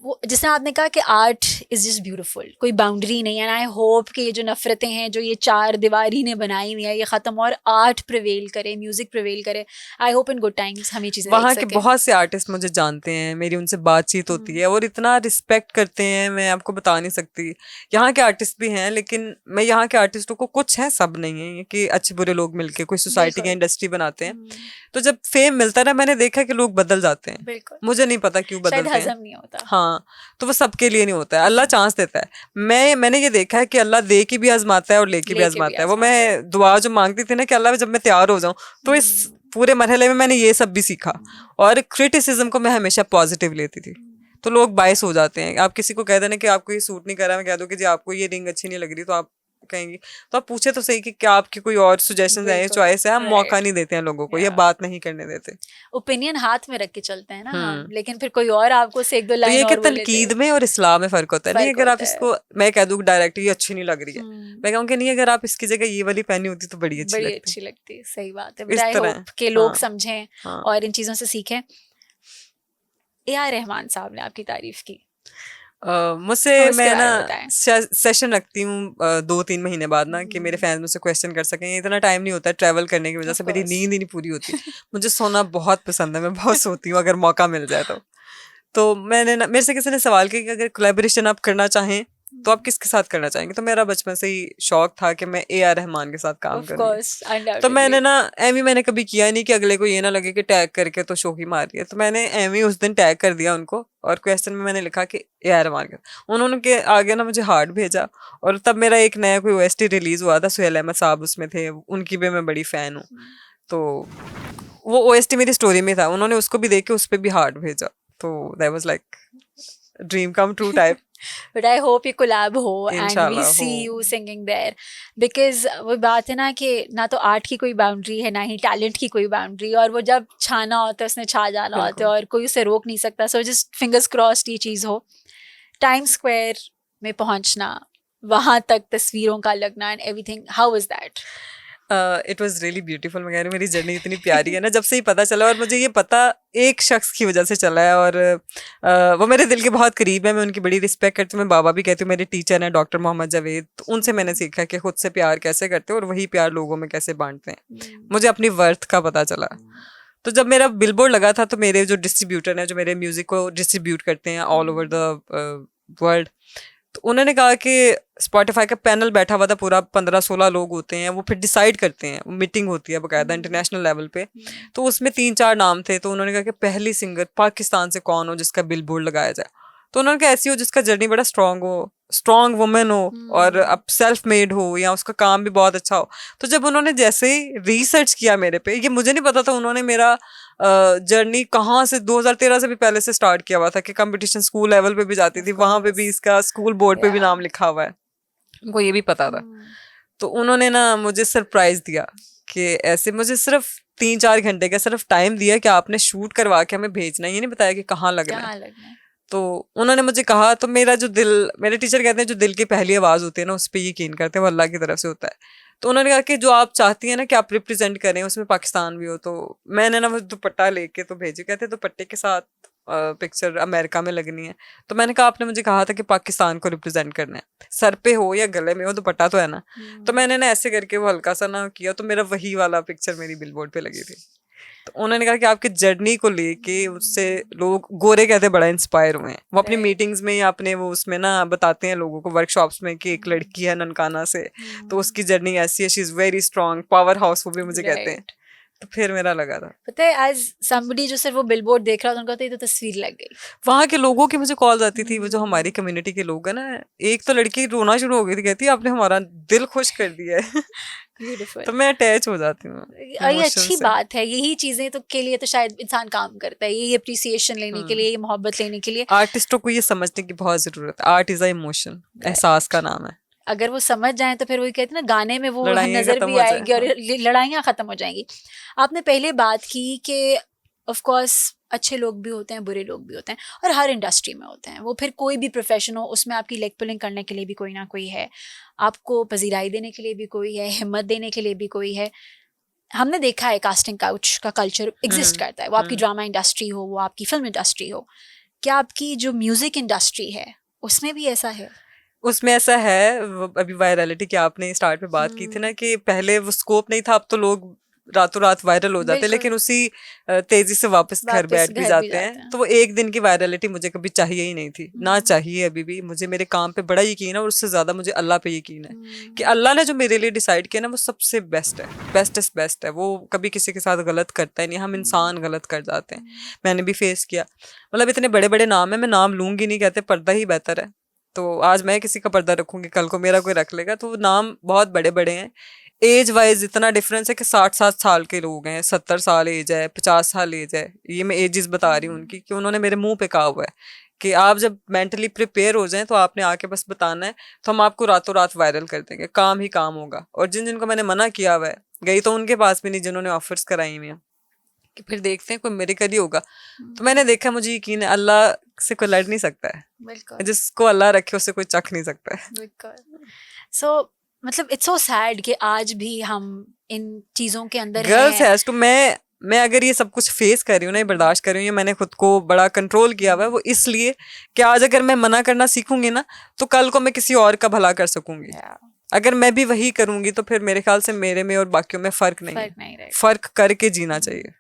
वो जिसने आपने कहा कि आर्ट इज़ जस्ट ब्यूटीफुल, कोई बाउंड्री नहीं है। आई होप कि ये जो नफरतें हैं जो ये 4 दीवारी ने बनाई हुई है ये ख़त्म और आर्ट प्रिवेल करे, म्यूज़िक प्रिवेल करे। I hope in good times हम ये चीज़ें वहाँ के बहुत से आर्टिस्ट मुझे जानते हैं, मेरी उनसे बातचीत होती है और इतना रिस्पेक्ट करते हैं, मैं आपको बता नहीं सकती। यहाँ के आर्टिस्ट भी हैं, लेकिन मैं यहाँ के आर्टिस्टों को, कुछ हैं सब नहीं है कि अच्छे बुरे लोग मिलके कोई सोसाइटी की इंडस्ट्री बनाते हैं। तो जब फेम मिलता है ना, मैंने देखा कि लोग बदल जाते हैं, मुझे नहीं पता क्यों बदलते हैं। हाँ, तो वो सबके लिए नहीं होता है, अल्लाह चांस देता है। मैंने ये देखा है कि अल्लाह दे के भी आजमाता है और लेके भी आजमाता है। वो मैं दुआ जो मांगती थी ना कि अल्लाह जब मैं तैयार हो जाऊं, तो इस पूरे मरहले में मैंने ये सब भी सीखा। और क्रिटिसिज्म को मैं हमेशा पॉजिटिव लेती थी। तो लोग बायस हो जाते हैं, आप किसी को कह देना कि आपको ये सूट नहीं कर रहा, मैं कह दूं कि जी आपको ये रिंग अच्छी नहीं लग रही, तो आप कहेंगे, तो आप पूछे तो सही कि क्या आपकी कोई और सजेशंस है, चॉइस है। हम मौका नहीं देते हैं लोगों को, ये बात नहीं करने देते, ओपिनियन हाथ में रख के चलते हैं ना हम, लेकिन फिर कोई और आपको से एक दो लाइन और बोल तनकीद में और इस्लाम में फर्क होता है। नहीं अगर आप इसको, मैं कह दूं डायरेक्ट ये अच्छी नहीं लग रही है, मैं कहूँगी नहीं अगर आप इसकी जगह ये वाली पहनी होती तो बड़ी अच्छी लगती। सही बात है, आई होप के लोग समझें और इन चीजों से सीखें। AR रहमान साहब ने आपकी तारीफ की, मुझसे मैं ना सेशन रखती हूँ 2-3 महीने बाद ना, कि मेरे फैंस मुझसे क्वेश्चन कर सकें। इतना टाइम नहीं होता है, ट्रैवल करने की वजह से मेरी नींद ही नहीं पूरी होती। मुझे सोना बहुत पसंद है, मैं बहुत सोती हूँ अगर मौका मिल जाए तो मैंने ना, मेरे से किसी ने सवाल किया कि अगर कोलैबोरेशन आप करना चाहें तो आप किसके साथ करना चाहेंगे। तो मेरा बचपन से ही शौक था कि मैं AR रहमान के साथ काम करूँ। तो मैंने ना मैंने कभी किया नहीं कि अगले को ये ना लगे कि टैग करके तो शो ही मार दिया। तो मैंने उस दिन टैग कर दिया उनको और क्वेश्चन में मैंने लिखा कि AR रहमान का। उन्होंने के आगे ना मुझे हार्ट भेजा और तब मेरा एक नया कोई OST रिलीज हुआ था, सुहेल अहमद साहब उसमें थे, उनकी भी मैं बड़ी फैन हूँ। तो वो OST मेरी स्टोरी में था, उन्होंने उसको भी देख के उस पर भी हार्ट भेजा। तो that was like dream come true type. But I hope ये collab हो and we see you singing there, because वो बात है ना कि ना तो आर्ट की कोई बाउंड्री है, ना ही टैलेंट की कोई बाउंड्री, और वो जब छाना होता है उसने छा जाना होता है और कोई उसे रोक नहीं सकता। सो जस्ट फिंगर्स क्रॉस्ड ये चीज़ हो। टाइम स्क्वायर में पहुंचना, वहाँ तक तस्वीरों का लगना and everything, how was that? It was really beautiful. मगर मेरी जर्नी इतनी प्यारी है ना, जब से ही पता चला, और मुझे ये पता एक शख्स की वजह से चला है और वो मेरे दिल के बहुत करीब है, मैं उनकी बड़ी रिस्पेक्ट करती हूँ। मैं बाबा भी कहती हूँ, मेरे टीचर हैं डॉक्टर मोहम्मद जावेद। तो उनसे मैंने सीखा कि खुद से प्यार कैसे करते हैं और वही प्यार लोगों में कैसे बांटते हैं। मुझे अपनी वर्थ का पता चला। तो जब मेरा बिलबोर्ड लगा था, तो मेरे जो डिस्ट्रीब्यूटर हैं, जो मेरे म्यूजिक को डिस्ट्रीब्यूट करते हैं ऑल ओवर द वर्ल्ड, तो उन्होंने कहा कि स्पॉटिफाई का पैनल बैठा हुआ था पूरा, 15-16 लोग होते हैं, वो फिर डिसाइड करते हैं, मीटिंग होती है बकायदा इंटरनेशनल लेवल पे। तो उसमें 3-4 नाम थे। तो उन्होंने कहा कि पहली सिंगर पाकिस्तान से कौन हो जिसका बिलबोर्ड लगाया जाए। तो उन्होंने कहा ऐसी हो जिसका जर्नी बड़ा स्ट्रांग हो, स्ट्रांग वुमेन हो और अब सेल्फ मेड हो या उसका काम भी बहुत अच्छा हो। तो जब उन्होंने जैसे ही रिसर्च किया मेरे पे, ये मुझे नहीं पता था, उन्होंने मेरा जर्नी कहाँ से 2013 से भी पहले से स्टार्ट किया हुआ था कि कंपटीशन स्कूल लेवल पे भी जाती थी, वहां पे भी इसका स्कूल बोर्ड पे भी नाम लिखा हुआ है, उनको ये भी पता था। तो उन्होंने ना मुझे सरप्राइज दिया कि ऐसे मुझे सिर्फ 3-4 घंटे का सिर्फ टाइम दिया कि आपने शूट करवा के हमें भेजना है, ये नहीं बताया कि कहाँ लगना है। तो उन्होंने मुझे कहा, तो मेरा जो दिल, मेरे टीचर कहते हैं जो दिल की पहली आवाज़ होती है ना उस पर यकीन करते हैं, वो अल्लाह की तरफ से होता है। तो उन्होंने कहा कि जो आप चाहती हैं ना कि आप रिप्रेजेंट करें उसमें पाकिस्तान भी हो, तो मैंने ना वो दुपट्टा लेके तो भेजे, कहते दुपट्टे के साथ पिक्चर अमेरिका में लगनी है। तो मैंने कहा आपने मुझे कहा था कि पाकिस्तान को रिप्रेजेंट करना है, सर पे हो या गले में हो, दुपट्टा तो है ना। तो मैंने ना ऐसे करके वो हल्का सा ना किया, तो मेरा वही वाला पिक्चर मेरी बिलबोर्ड पे लगी थी। तो उन्होंने कहा कि आपकी जर्नी को लेके उससे लोग गोरे कहते बड़ा इंस्पायर हुए हैं। वो अपनी मीटिंग्स में या अपने वो उसमें ना बताते हैं लोगों को वर्कशॉप्स में कि एक लड़की है ननकाना से, तो उसकी जर्नी ऐसी है, she is very strong, power house, वो भी मुझे कहते हैं। तो फिर मेरा लगा था, पता है, एज समबडी जो सिर्फ वो बिलबोर्ड देख रहा था, उनको तो तस्वीर लग गई। वहाँ के लोगों की मुझे कॉल आती थी, वो जो हमारी कम्युनिटी के लोग हैं ना, एक तो लड़की रोना शुरू हो गई थी, कहती आपने हमारा दिल खुश कर दिया है। तो मैं अटैच हो जाती हूँ। ये अच्छी बात है, यही चीजें तो के लिए तो शायद इंसान काम करता है, ये अप्रिसिएशन लेने के लिए, ये मोहब्बत लेने के लिए। आर्टिस्टों को ये समझने की बहुत जरूरत है, आर्ट इज अ इमोशन, एहसास का नाम है। अगर वो समझ जाए तो फिर वही कहते हैं ना, गाने में वो नजर भी आएगी और लड़ाइयाँ खत्म हो जाएंगी। आपने पहले बात की कि ऑफ कोर्स अच्छे लोग भी होते हैं, बुरे लोग भी होते हैं, और हर इंडस्ट्री में होते हैं। वो फिर कोई भी प्रोफेशन हो, उसमें आपकी लेग पुलिंग करने के लिए भी कोई ना कोई है, आपको पजीराई देने के लिए भी कोई है, हिम्मत देने के लिए भी कोई है। हमने देखा है कास्टिंग काउच का कल्चर एग्जिस्ट करता है, वो आपकी ड्रामा इंडस्ट्री हो, वो आपकी फिल्म इंडस्ट्री हो। क्या आपकी जो म्यूजिक इंडस्ट्री है उसमें भी ऐसा है? उसमें ऐसा है, अभी वायरलिटी की आपने स्टार्ट पे बात की थी ना कि पहले वो स्कोप नहीं था, अब तो लोग रातों रात वायरल हो जाते हैं, लेकिन उसी तेजी से वापस घर बैठ भी जाते हैं। तो वो एक दिन की वायरलिटी मुझे कभी चाहिए ही नहीं थी, ना चाहिए अभी भी। मुझे मेरे काम पे बड़ा यकीन है, और उससे ज्यादा मुझे अल्लाह पे यकीन है कि अल्लाह ने जो मेरे लिए डिसाइड किया ना वो सबसे बेस्ट है, बेस्टेस्ट बेस्ट है। वो कभी किसी के साथ गलत करता ही नहीं, हम इंसान गलत कर जाते हैं, मैंने भी फेस किया। मतलब इतने बड़े बड़े नाम है, मैं नाम लूंगी नहीं, कहते पर्दा ही बेहतर है। तो आज मैं किसी का पर्दा रखूंगी, कल को मेरा कोई रख लेगा। तो नाम बहुत बड़े बड़े हैं, एज वाइज इतना डिफरेंस है कि 60-60 साल के लोग हैं, 70 साल एज है, 50 साल एज है। ये मैं एजेस बता रही हूँ उनकी, कि उन्होंने मेरे मुंह पे कहा हुआ है कि आप जब मेंटली प्रिपेयर हो जाएं तो आपने आके बस बताना है, तो हम आपको रातों रात वायरल कर देंगे, काम ही काम होगा। और जिन जिनको मैंने मना किया हुआ है, गई तो उनके पास भी नहीं जिन्होंने ऑफर्स कराई हुई हैं कि फिर देखते हैं कोई मेरिकल ही होगा। तो मैंने देखा, मुझे यकीन है अल्लाह से कोई लड़ नहीं सकता है, जिसको अल्लाह रखे उससे कोई चख नहीं सकता है। सो मतलब इट्स सो सैड कि आज भी हम इन चीजों के अंदर गर्ल्स हैज टू, मैं अगर ये सब कुछ फेस कर रही हूँ ना, बर्दाश्त कर रही हूँ, ये मैंने खुद को बड़ा कंट्रोल किया हुआ है, वो इसलिए कि आज अगर मैं मना करना सीखूंगी ना तो कल को मैं किसी और का भला कर सकूंगी। अगर मैं भी वही करूंगी तो फिर मेरे ख्याल से मेरे में और बाकियों में फर्क नहीं है, फर्क करके जीना चाहिए।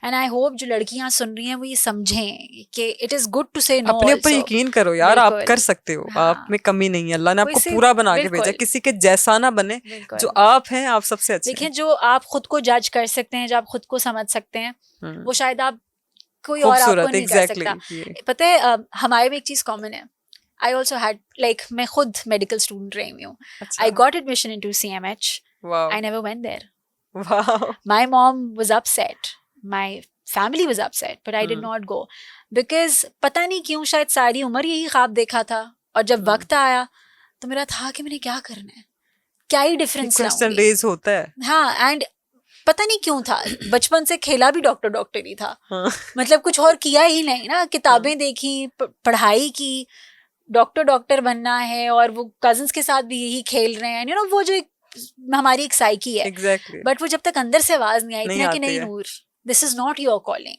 एंड आई होप जो लड़कियां सुन रही हैं वो ये समझें कि इट इज गुड टू से नो। अपने ऊपर यकीन करो यार, आप कर सकते हो, आप में कमी नहीं है, अल्लाह ने आपको पूरा बना के भेजा, किसी के जैसा ना बने, जो आप हैं आप सबसे अच्छे। देखिए, जो आप खुद को जज कर सकते हैं, जो आप खुद को समझ सकते हैं, वो शायद आप कोई और आपको नहीं कर सकता। पता है, हमारे में एक चीज कॉमन है। I also had, like, मैं खुद मेडिकल स्टूडेंट रही हूँ। I got admission into CMH. Wow. I never went there. Wow. My mom was upset. My family was upset, but I did not go because पता नहीं क्यों, शायद सारी उम्र यही ख्वाब देखा था, और जब वक्त आया तो मेरा था कि मैंने क्या करना है, क्या ही डिफरेंस क्वेश्चन रेज होता है। हाँ, एंड पता नहीं क्यों था, बचपन से खेला भी डॉक्टर ही था। मतलब कुछ और किया ही नहीं ना, किताबें देखी, पढ़ाई की, डॉक्टर बनना है, और वो कजिन्स के साथ भी यही खेल रहे हैं, वो जो हमारी एक साइकी है। Exactly. बट वो जब तक अंदर से आवाज नहीं आई थी कि नहीं Noor, this is not your calling,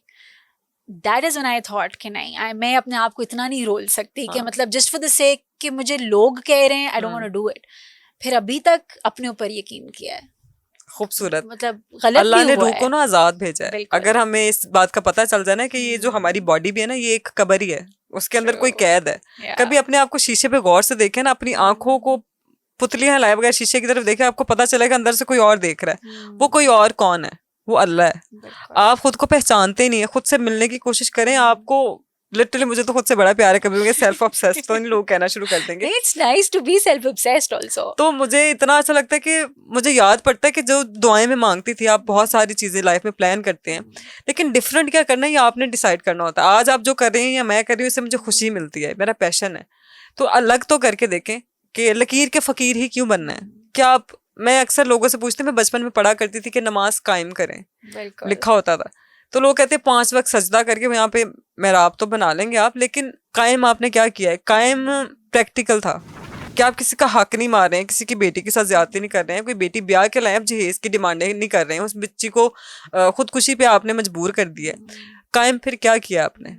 that is when I thought कि नहीं, मैं अपने आप को इतना नहीं रोल सकती कि मतलब जस्ट फॉर द सेक कि मुझे लोग कह रहे हैं, I don't want to do it. फिर अभी तक अपने ऊपर यकीन किया है। खूबसूरत, मतलब गलत अल्लाह ने रूह को ना आजाद भेजा है। अगर हमें इस बात का पता चल जाए ना कि ये जो हमारी बॉडी भी है ना, ये एक कब्र ही है, उसके अंदर कोई कैद है। कभी अपने आप को शीशे पे गौर से देखे ना, अपनी आंखों को पुतलियां हिलाए बगैर शीशे की तरफ देखे, आपको पता चलेगा अंदर से कोई और देख रहा है। वो कोई और कौन है? वो अल्लाह है। आप खुद को पहचानते नहीं है, खुद से मिलने की कोशिश करें, आपको लिटरली मुझे तो खुद से बड़ा प्यार है, कभी मुझे सेल्फ ऑब्सेस्ड तो इन लोग कहना शुरू कर देंगे। It's nice to be self obsessed also. तो मुझे इतना अच्छा लगता है कि मुझे याद पड़ता है कि जो दुआएं में मांगती थी, आप बहुत सारी चीजें लाइफ में प्लान करते हैं, लेकिन डिफरेंट क्या करना है ये आपने डिसाइड करना होता है। आज आप जो कर रहे हैं या मैं कर रही हूँ, इससे मुझे खुशी मिलती है, मेरा पैशन है, तो अलग तो करके देखें कि लकीर के फकीर ही क्यों बनना है। क्या आप, मैं अक्सर लोगों से पूछती हूँ, मैं बचपन में पढ़ा करती थी कि नमाज कायम करें, लिखा होता था, तो लोग कहते हैं 5 वक्त सजदा करके यहाँ पे मेहराब तो बना लेंगे आप, लेकिन कायम आपने क्या किया है? कायम प्रैक्टिकल था कि आप किसी का हक नहीं मार रहे हैं, किसी की बेटी के साथ ज्यादती नहीं कर रहे हैं, कोई बेटी ब्याह के लाए आप जहेज की डिमांडें नहीं कर रहे हैं, उस बच्ची को खुदकुशी पे आपने मजबूर कर दिया है। कायम फिर क्या किया आपने?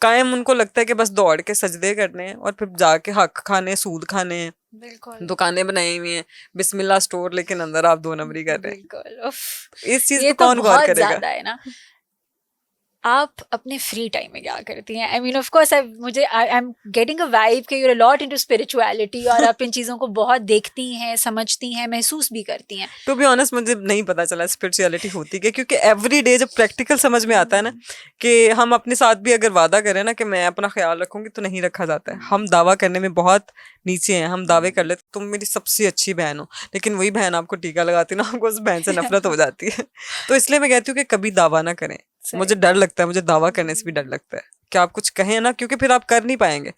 कायम उनको लगता है कि बस दौड़ के सजदे करने हैं और फिर जाके हक खाने, सूद खाने हैं, दुकानें बनाई हुई हैं, बिस्मिल्लाह स्टोर, लेकिन अंदर आप 2 नंबरी कर रहे हैं। इस चीज को कौन गौर करेगा? है ना। आप अपने फ्री टाइम में क्या करती हैं? I mean of course I am getting a vibe कि you are a lot into spirituality और आप इन चीज़ों को बहुत देखती हैं, समझती हैं, महसूस भी करती हैं। टू बी ऑनेस्ट मुझे नहीं पता चला स्पिरिचुअलिटी होती है, क्योंकि एवरी डे जब प्रैक्टिकल समझ में आता है ना कि हम अपने साथ भी अगर वादा करें ना कि मैं अपना ख्याल रखूंगी, तो नहीं रखा जाता है। हम दावा करने में बहुत नीचे हैं, हम दावे कर लेते तुम मेरी सबसे अच्छी बहन हो, लेकिन वही बहन आपको टीका लगाती ना, आपको उस बहन से नफरत हो जाती है। तो इसलिए मैं कहती हूँ कि कभी दावा ना करें। मुझे डर लगता है, मुझे दावा करने से भी डर लगता है कि आप कुछ कहें ना, क्योंकि फिर आप कर नहीं पाएंगे।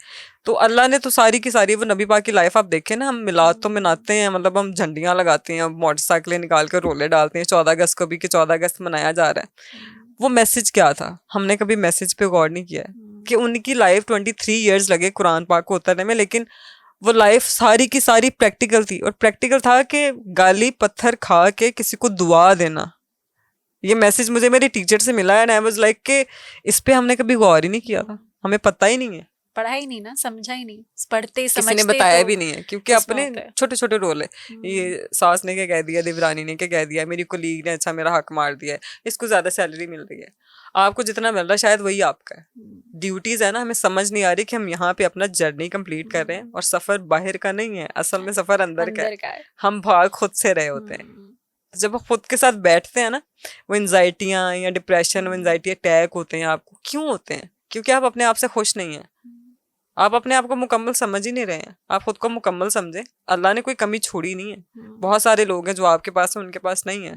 तो अल्लाह ने तो सारी की सारी, वो नबी पाक की लाइफ आप देखें ना, हम मिलाद तो मनाते हैं, मतलब हम झंडियाँ लगाते हैं, मोटरसाइकिलें निकाल कर रोले डालते हैं, 14 अगस्त को भी कि 14 अगस्त मनाया जा रहा है। वो मैसेज क्या था? हमने कभी मैसेज पे गौर नहीं किया है कि उनकी लाइफ 23 ईयर्स लगे कुरान पाक को उतरने में, लेकिन वो लाइफ सारी की सारी प्रैक्टिकल थी। और प्रैक्टिकल था कि गाली पत्थर खा के किसी को दुआ देना। ये मैसेज मुझे मेरे टीचर से मिला है, आई वाज लाइक कि इस पे हमने कभी गौर ही नहीं किया था, हमें पता ही नहीं है, पढ़ा ही नहीं ना, समझा ही नहीं, पढ़ते समझते किसी ने बताया तो भी नहीं है, क्योंकि अपने छोटे छोटे रोल है। ये सास ने क्या कह दिया, देवरानी ने क्या कह दिया, मेरी कोलीग ने अच्छा मेरा हक मार दिया है, इसको ज्यादा सैलरी मिल रही है, आपको जितना मिल रहा है शायद वही आपका है। ड्यूटीज है ना, हमें समझ नहीं आ रही कि हम यहाँ पे अपना जर्नी कंप्लीट कर रहे हैं, और सफर बाहर का नहीं है, असल में सफर अंदर का है। हम भाग खुद से रहे होते हैं। जब आप खुद के साथ बैठते हैं ना, वो एंजाइटियाँ या डिप्रेशन, वो एंजाइटी अटैक होते हैं आपको, क्यों होते हैं? क्योंकि आप अपने आप से खुश नहीं हैं, आप अपने आप को मुकम्मल समझ ही नहीं रहे हैं। आप खुद को मुकम्मल समझे, अल्लाह ने कोई कमी छोड़ी नहीं है। बहुत सारे लोग हैं जो आपके पास है, उनके पास नहीं है।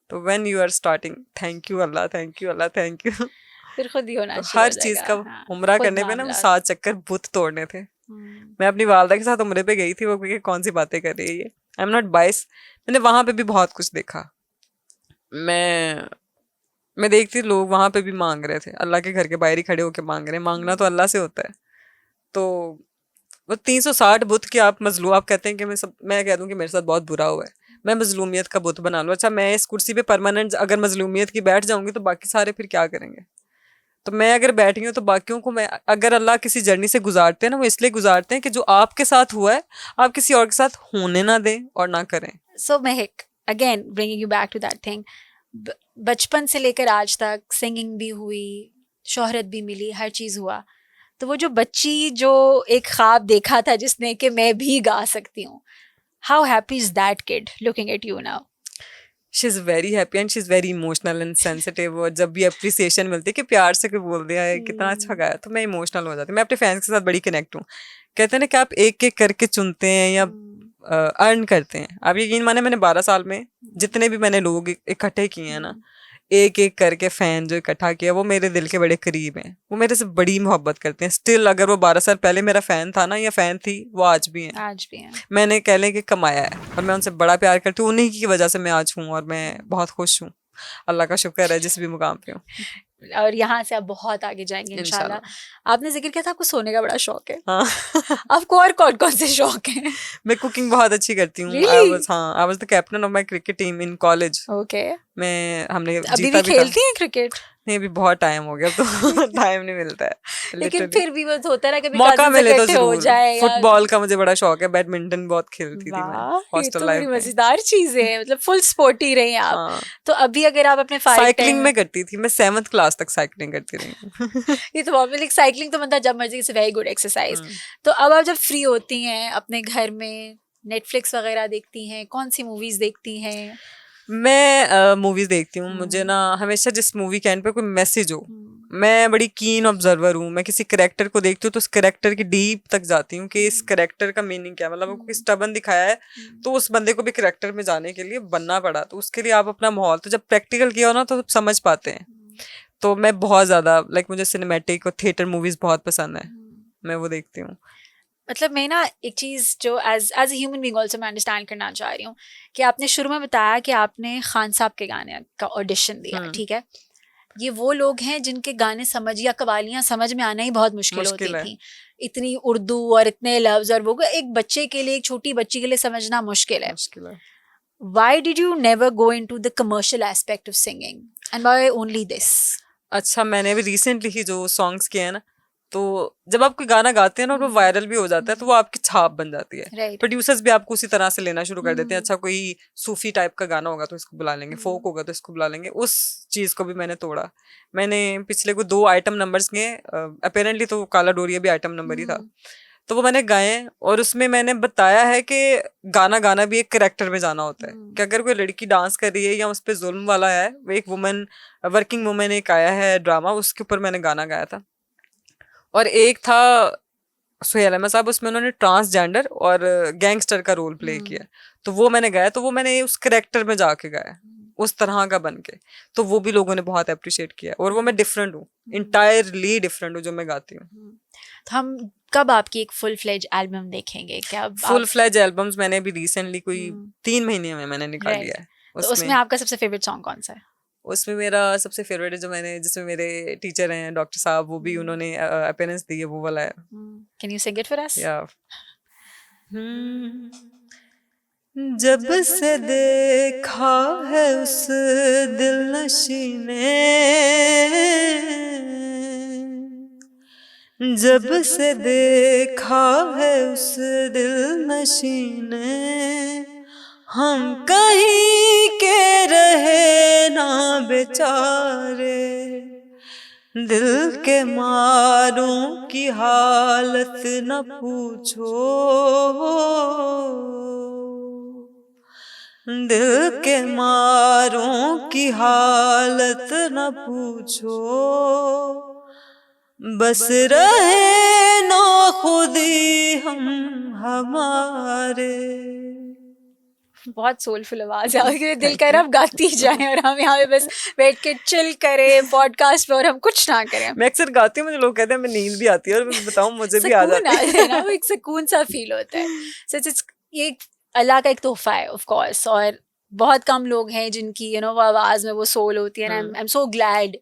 तो when you are starting, thank you Allah, thank you Allah, thank you, फिर खुद ही होना तो हर चीज का उम्रा करने पे ना 7 चक्कर बुत तोड़ने थे। मैं अपनी वालदा के साथ उम्रे पे गई थी, वो कौन सी बातें कर रही है ये, आई एम नॉट बाइस। मैंने वहां पे भी बहुत कुछ देखा। मैं देखती लोग वहां पे भी मांग रहे थे, अल्लाह के घर के बाहर ही खड़े होके मांग रहे हैं। मांगना तो अल्लाह से होता है। तो वो 360 बुत के आप मजलूम, आप कहते हैं कि मैं कह दूं कि मेरे साथ बहुत बुरा हुआ है, मैं मजलूमियत का बुत बना लूं। अच्छा, मैं इस कुर्सी पे परमानेंट अगर मजलूमियत की बैठ जाऊंगी, तो बाकी सारे फिर क्या करेंगे? तो मैं अगर बैठी हूँ तो बाकियों को, मैं अगर अल्लाह किसी जर्नी से गुजारते हैं ना, वो इसलिए गुजारते हैं कि जो आपके साथ हुआ है आप किसी और के साथ होने ना दें और ना करें। So Mehak, again bringing you back to that thing, बचपन से लेकर आज तक सिंगिंग भी हुई, शोहरत भी मिली, हर चीज़ हुआ, तो वो जो बच्ची जो एक ख्वाब देखा था जिसने कि मैं भी गा सकती हूँ, how happy is that kid looking at you now? She is very happy and she is very emotional and sensitive. और जब भी अप्रिसिएशन मिलती है कि प्यार से कोई बोल दिया है कितना अच्छा गाया, तो मैं इमोशनल हो जाती हूँ। मैं अपने फैंस के साथ बड़ी कनेक्ट हूँ। कहते हैं ना कि आप एक एक करके चुनते हैं या अर्न करते हैं। आप यकीन माने, मैंने 12 साल में जितने भी मैंने लोग इकट्ठे किए हैं ना, एक एक करके फैन जो इकट्ठा किया, वो मेरे दिल के बड़े करीब हैं, वो मेरे से बड़ी मोहब्बत करते हैं स्टिल। अगर वो 12 साल पहले मेरा फैन था ना या फैन थी, वो आज भी हैं। आज भी हैं। मैंने कह लें कि कमाया है, और मैं उनसे बड़ा प्यार करती हूँ। उन्हीं की वजह से मैं आज हूँ, और मैं बहुत खुश हूँ। अल्लाह का शुक्र है जिस भी मुकाम पे हूँ। और यहाँ से आप बहुत आगे जाएंगे इंशाल्लाह। आपने जिक्र किया था आपको सोने का बड़ा शौक है। हाँ। आपको और कौन कौन से शौक हैं? मैं कुकिंग बहुत अच्छी करती हूँ। I was the captain of my cricket team in college. Okay. हमने अभी जीता भी खेलती हैं क्रिकेट? नहीं, अभी बहुत टाइम हो गया, तो टाइम नहीं मिलता है। लेकिन फिर भी वो होता है ना, कभी मौका मिले तो हो जाए। फुटबॉल का मुझे बड़ा शौक है, बैडमिंटन बहुत खेलती थी मैं हॉस्टल लाइफ में। मजेदार चीजें हैं, मतलब फुल स्पोर्टी रही हैं आप। तो अभी अगर आप अपने साइकिलिंग में करती थी, मैं 7th क्लास तक साइकिलिंग करती रही। ये तो बहुत, साइकिलिंग तो मतलब जब मर्जी से वेरी गुड एक्सरसाइज। तो अब आप जब फ्री होती हैं अपने घर में, नेटफ्लिक्स वगैरह देखती हैं, कौन सी मूवीज देखती हैं? मैं मूवीज देखती हूँ। मुझे ना हमेशा जिस मूवी के एंड पे कोई मैसेज हो, मैं बड़ी कीन ऑब्जर्वर हूँ, मैं किसी करेक्टर को देखती हूँ तो उस करेक्टर की डीप तक जाती हूँ कि इस करेक्टर का मीनिंग क्या है, मतलब आपको स्टबन दिखाया है तो उस बंदे को भी करेक्टर में जाने के लिए बनना पड़ा, तो उसके लिए आप अपना माहौल, तो जब प्रैक्टिकल किया हो ना तो समझ पाते हैं। तो मैं बहुत ज़्यादा मुझे सिनेमैटिक और थिएटर मूवीज़ बहुत पसंद है, मैं वो देखती हूँ। मतलब मैं ना एक चीज़ जो as as human being also मैं अंडरस्टैंड करना चाह रही हूँ कि आपने शुरू में बताया कि आपने खान साहब के गाने का ऑडिशन दिया, ठीक है। ये वो लोग हैं जिनके गाने समझ या कवालियाँ समझ में आना ही बहुत मुश्किल होती मुश्किल है। थी, इतनी उर्दू और इतने लफ्ज, और वो एक बच्चे के लिए, एक छोटी बच्ची के लिए समझना मुश्किल है। मुश्किल है। Why did you never go into the commercial aspect of singing and why only this? अच्छा, मैंने अभी रिसेंटली ही जो सॉन्ग्स किए हैं ना, तो जब आप कोई गाना गाते हैं ना और वो वायरल भी हो जाता है तो वो आपकी छाप बन जाती है। Right. प्रोड्यूसर्स भी आपको उसी तरह से लेना शुरू कर देते हैं। अच्छा, कोई सूफी टाइप का गाना होगा तो इसको बुला लेंगे, फोक होगा तो इसको बुला लेंगे। उस चीज को भी मैंने तोड़ा। मैंने पिछले को 2 आइटम नंबर्स किए, अपेरेंटली तो काला डोरिया भी आइटम नंबर ही था, तो वो मैंने गाए और उसमें मैंने बताया है कि गाना गाना भी एक कैरेक्टर में जाना होता है, कि अगर कोई लड़की डांस कर रही है या उस पर जुल्म वाला है, वो एक वुमन, वर्किंग वुमन एक आया है ड्रामा, उसके ऊपर मैंने गाना गाया था। और एक था सुहेल अहमद साहब, उसमें उन्होंने ट्रांसजेंडर और गैंगस्टर का रोल प्ले किया, तो वो मैंने गाया, तो वो मैंने उस करेक्टर में जाके गाया, उस तरह का बन के, तो वो भी लोगों ने बहुत अप्रिशिएट किया। और वो मैं डिफरेंट हूँ, इंटायरली डिफरेंट हूँ जो मैं गाती हूँ। तो हम कब आपकी एक फुल फ्लेज एल्बम देखेंगे? क्या फुल फ्लेज एल्बम्स मैंने अभी रिसेंटली कोई 3 महीने में मैंने निकाली है। तो उसमें आपका सबसे फेवरेट सॉन्ग कौन सा है? उसमें मेरा सबसे फेवरेट है जो मैंने, जिसमें मेरे टीचर हैं डॉक्टर साहब, वो भी उन्होंने अपीयरेंस दी है, वो वाला है। Can you sing it for us? या जब से देखा है उस दिलनशी ने, जब से देखा है उस दिलनशी ने, हम कहीं के रहे ना बेचारे, दिल के मारों की हालत न पूछो, दिल के मारों की हालत न पूछो, बस रहे ना खुदी हम हमारे। बहुत सोलफुल आवाज है, दिल कर अब गाती जाए और हम यहाँ पे बस बैठ के चिल करें पॉडकास्ट पे और हम कुछ ना करें। मैं अक्सर गाती हूँ, मुझे लोग कहते हैं मैं नींद भी आती है, और मैं बताऊँ मुझे भी आ जाती है ना, वो एक सुकून सा फील होता है। ये अल्लाह का एक तोहफा है ऑफ कोर्स, और बहुत कम लोग हैं जिनकी वो आवाज में वो सोल होती है। आई एम सो ग्लैड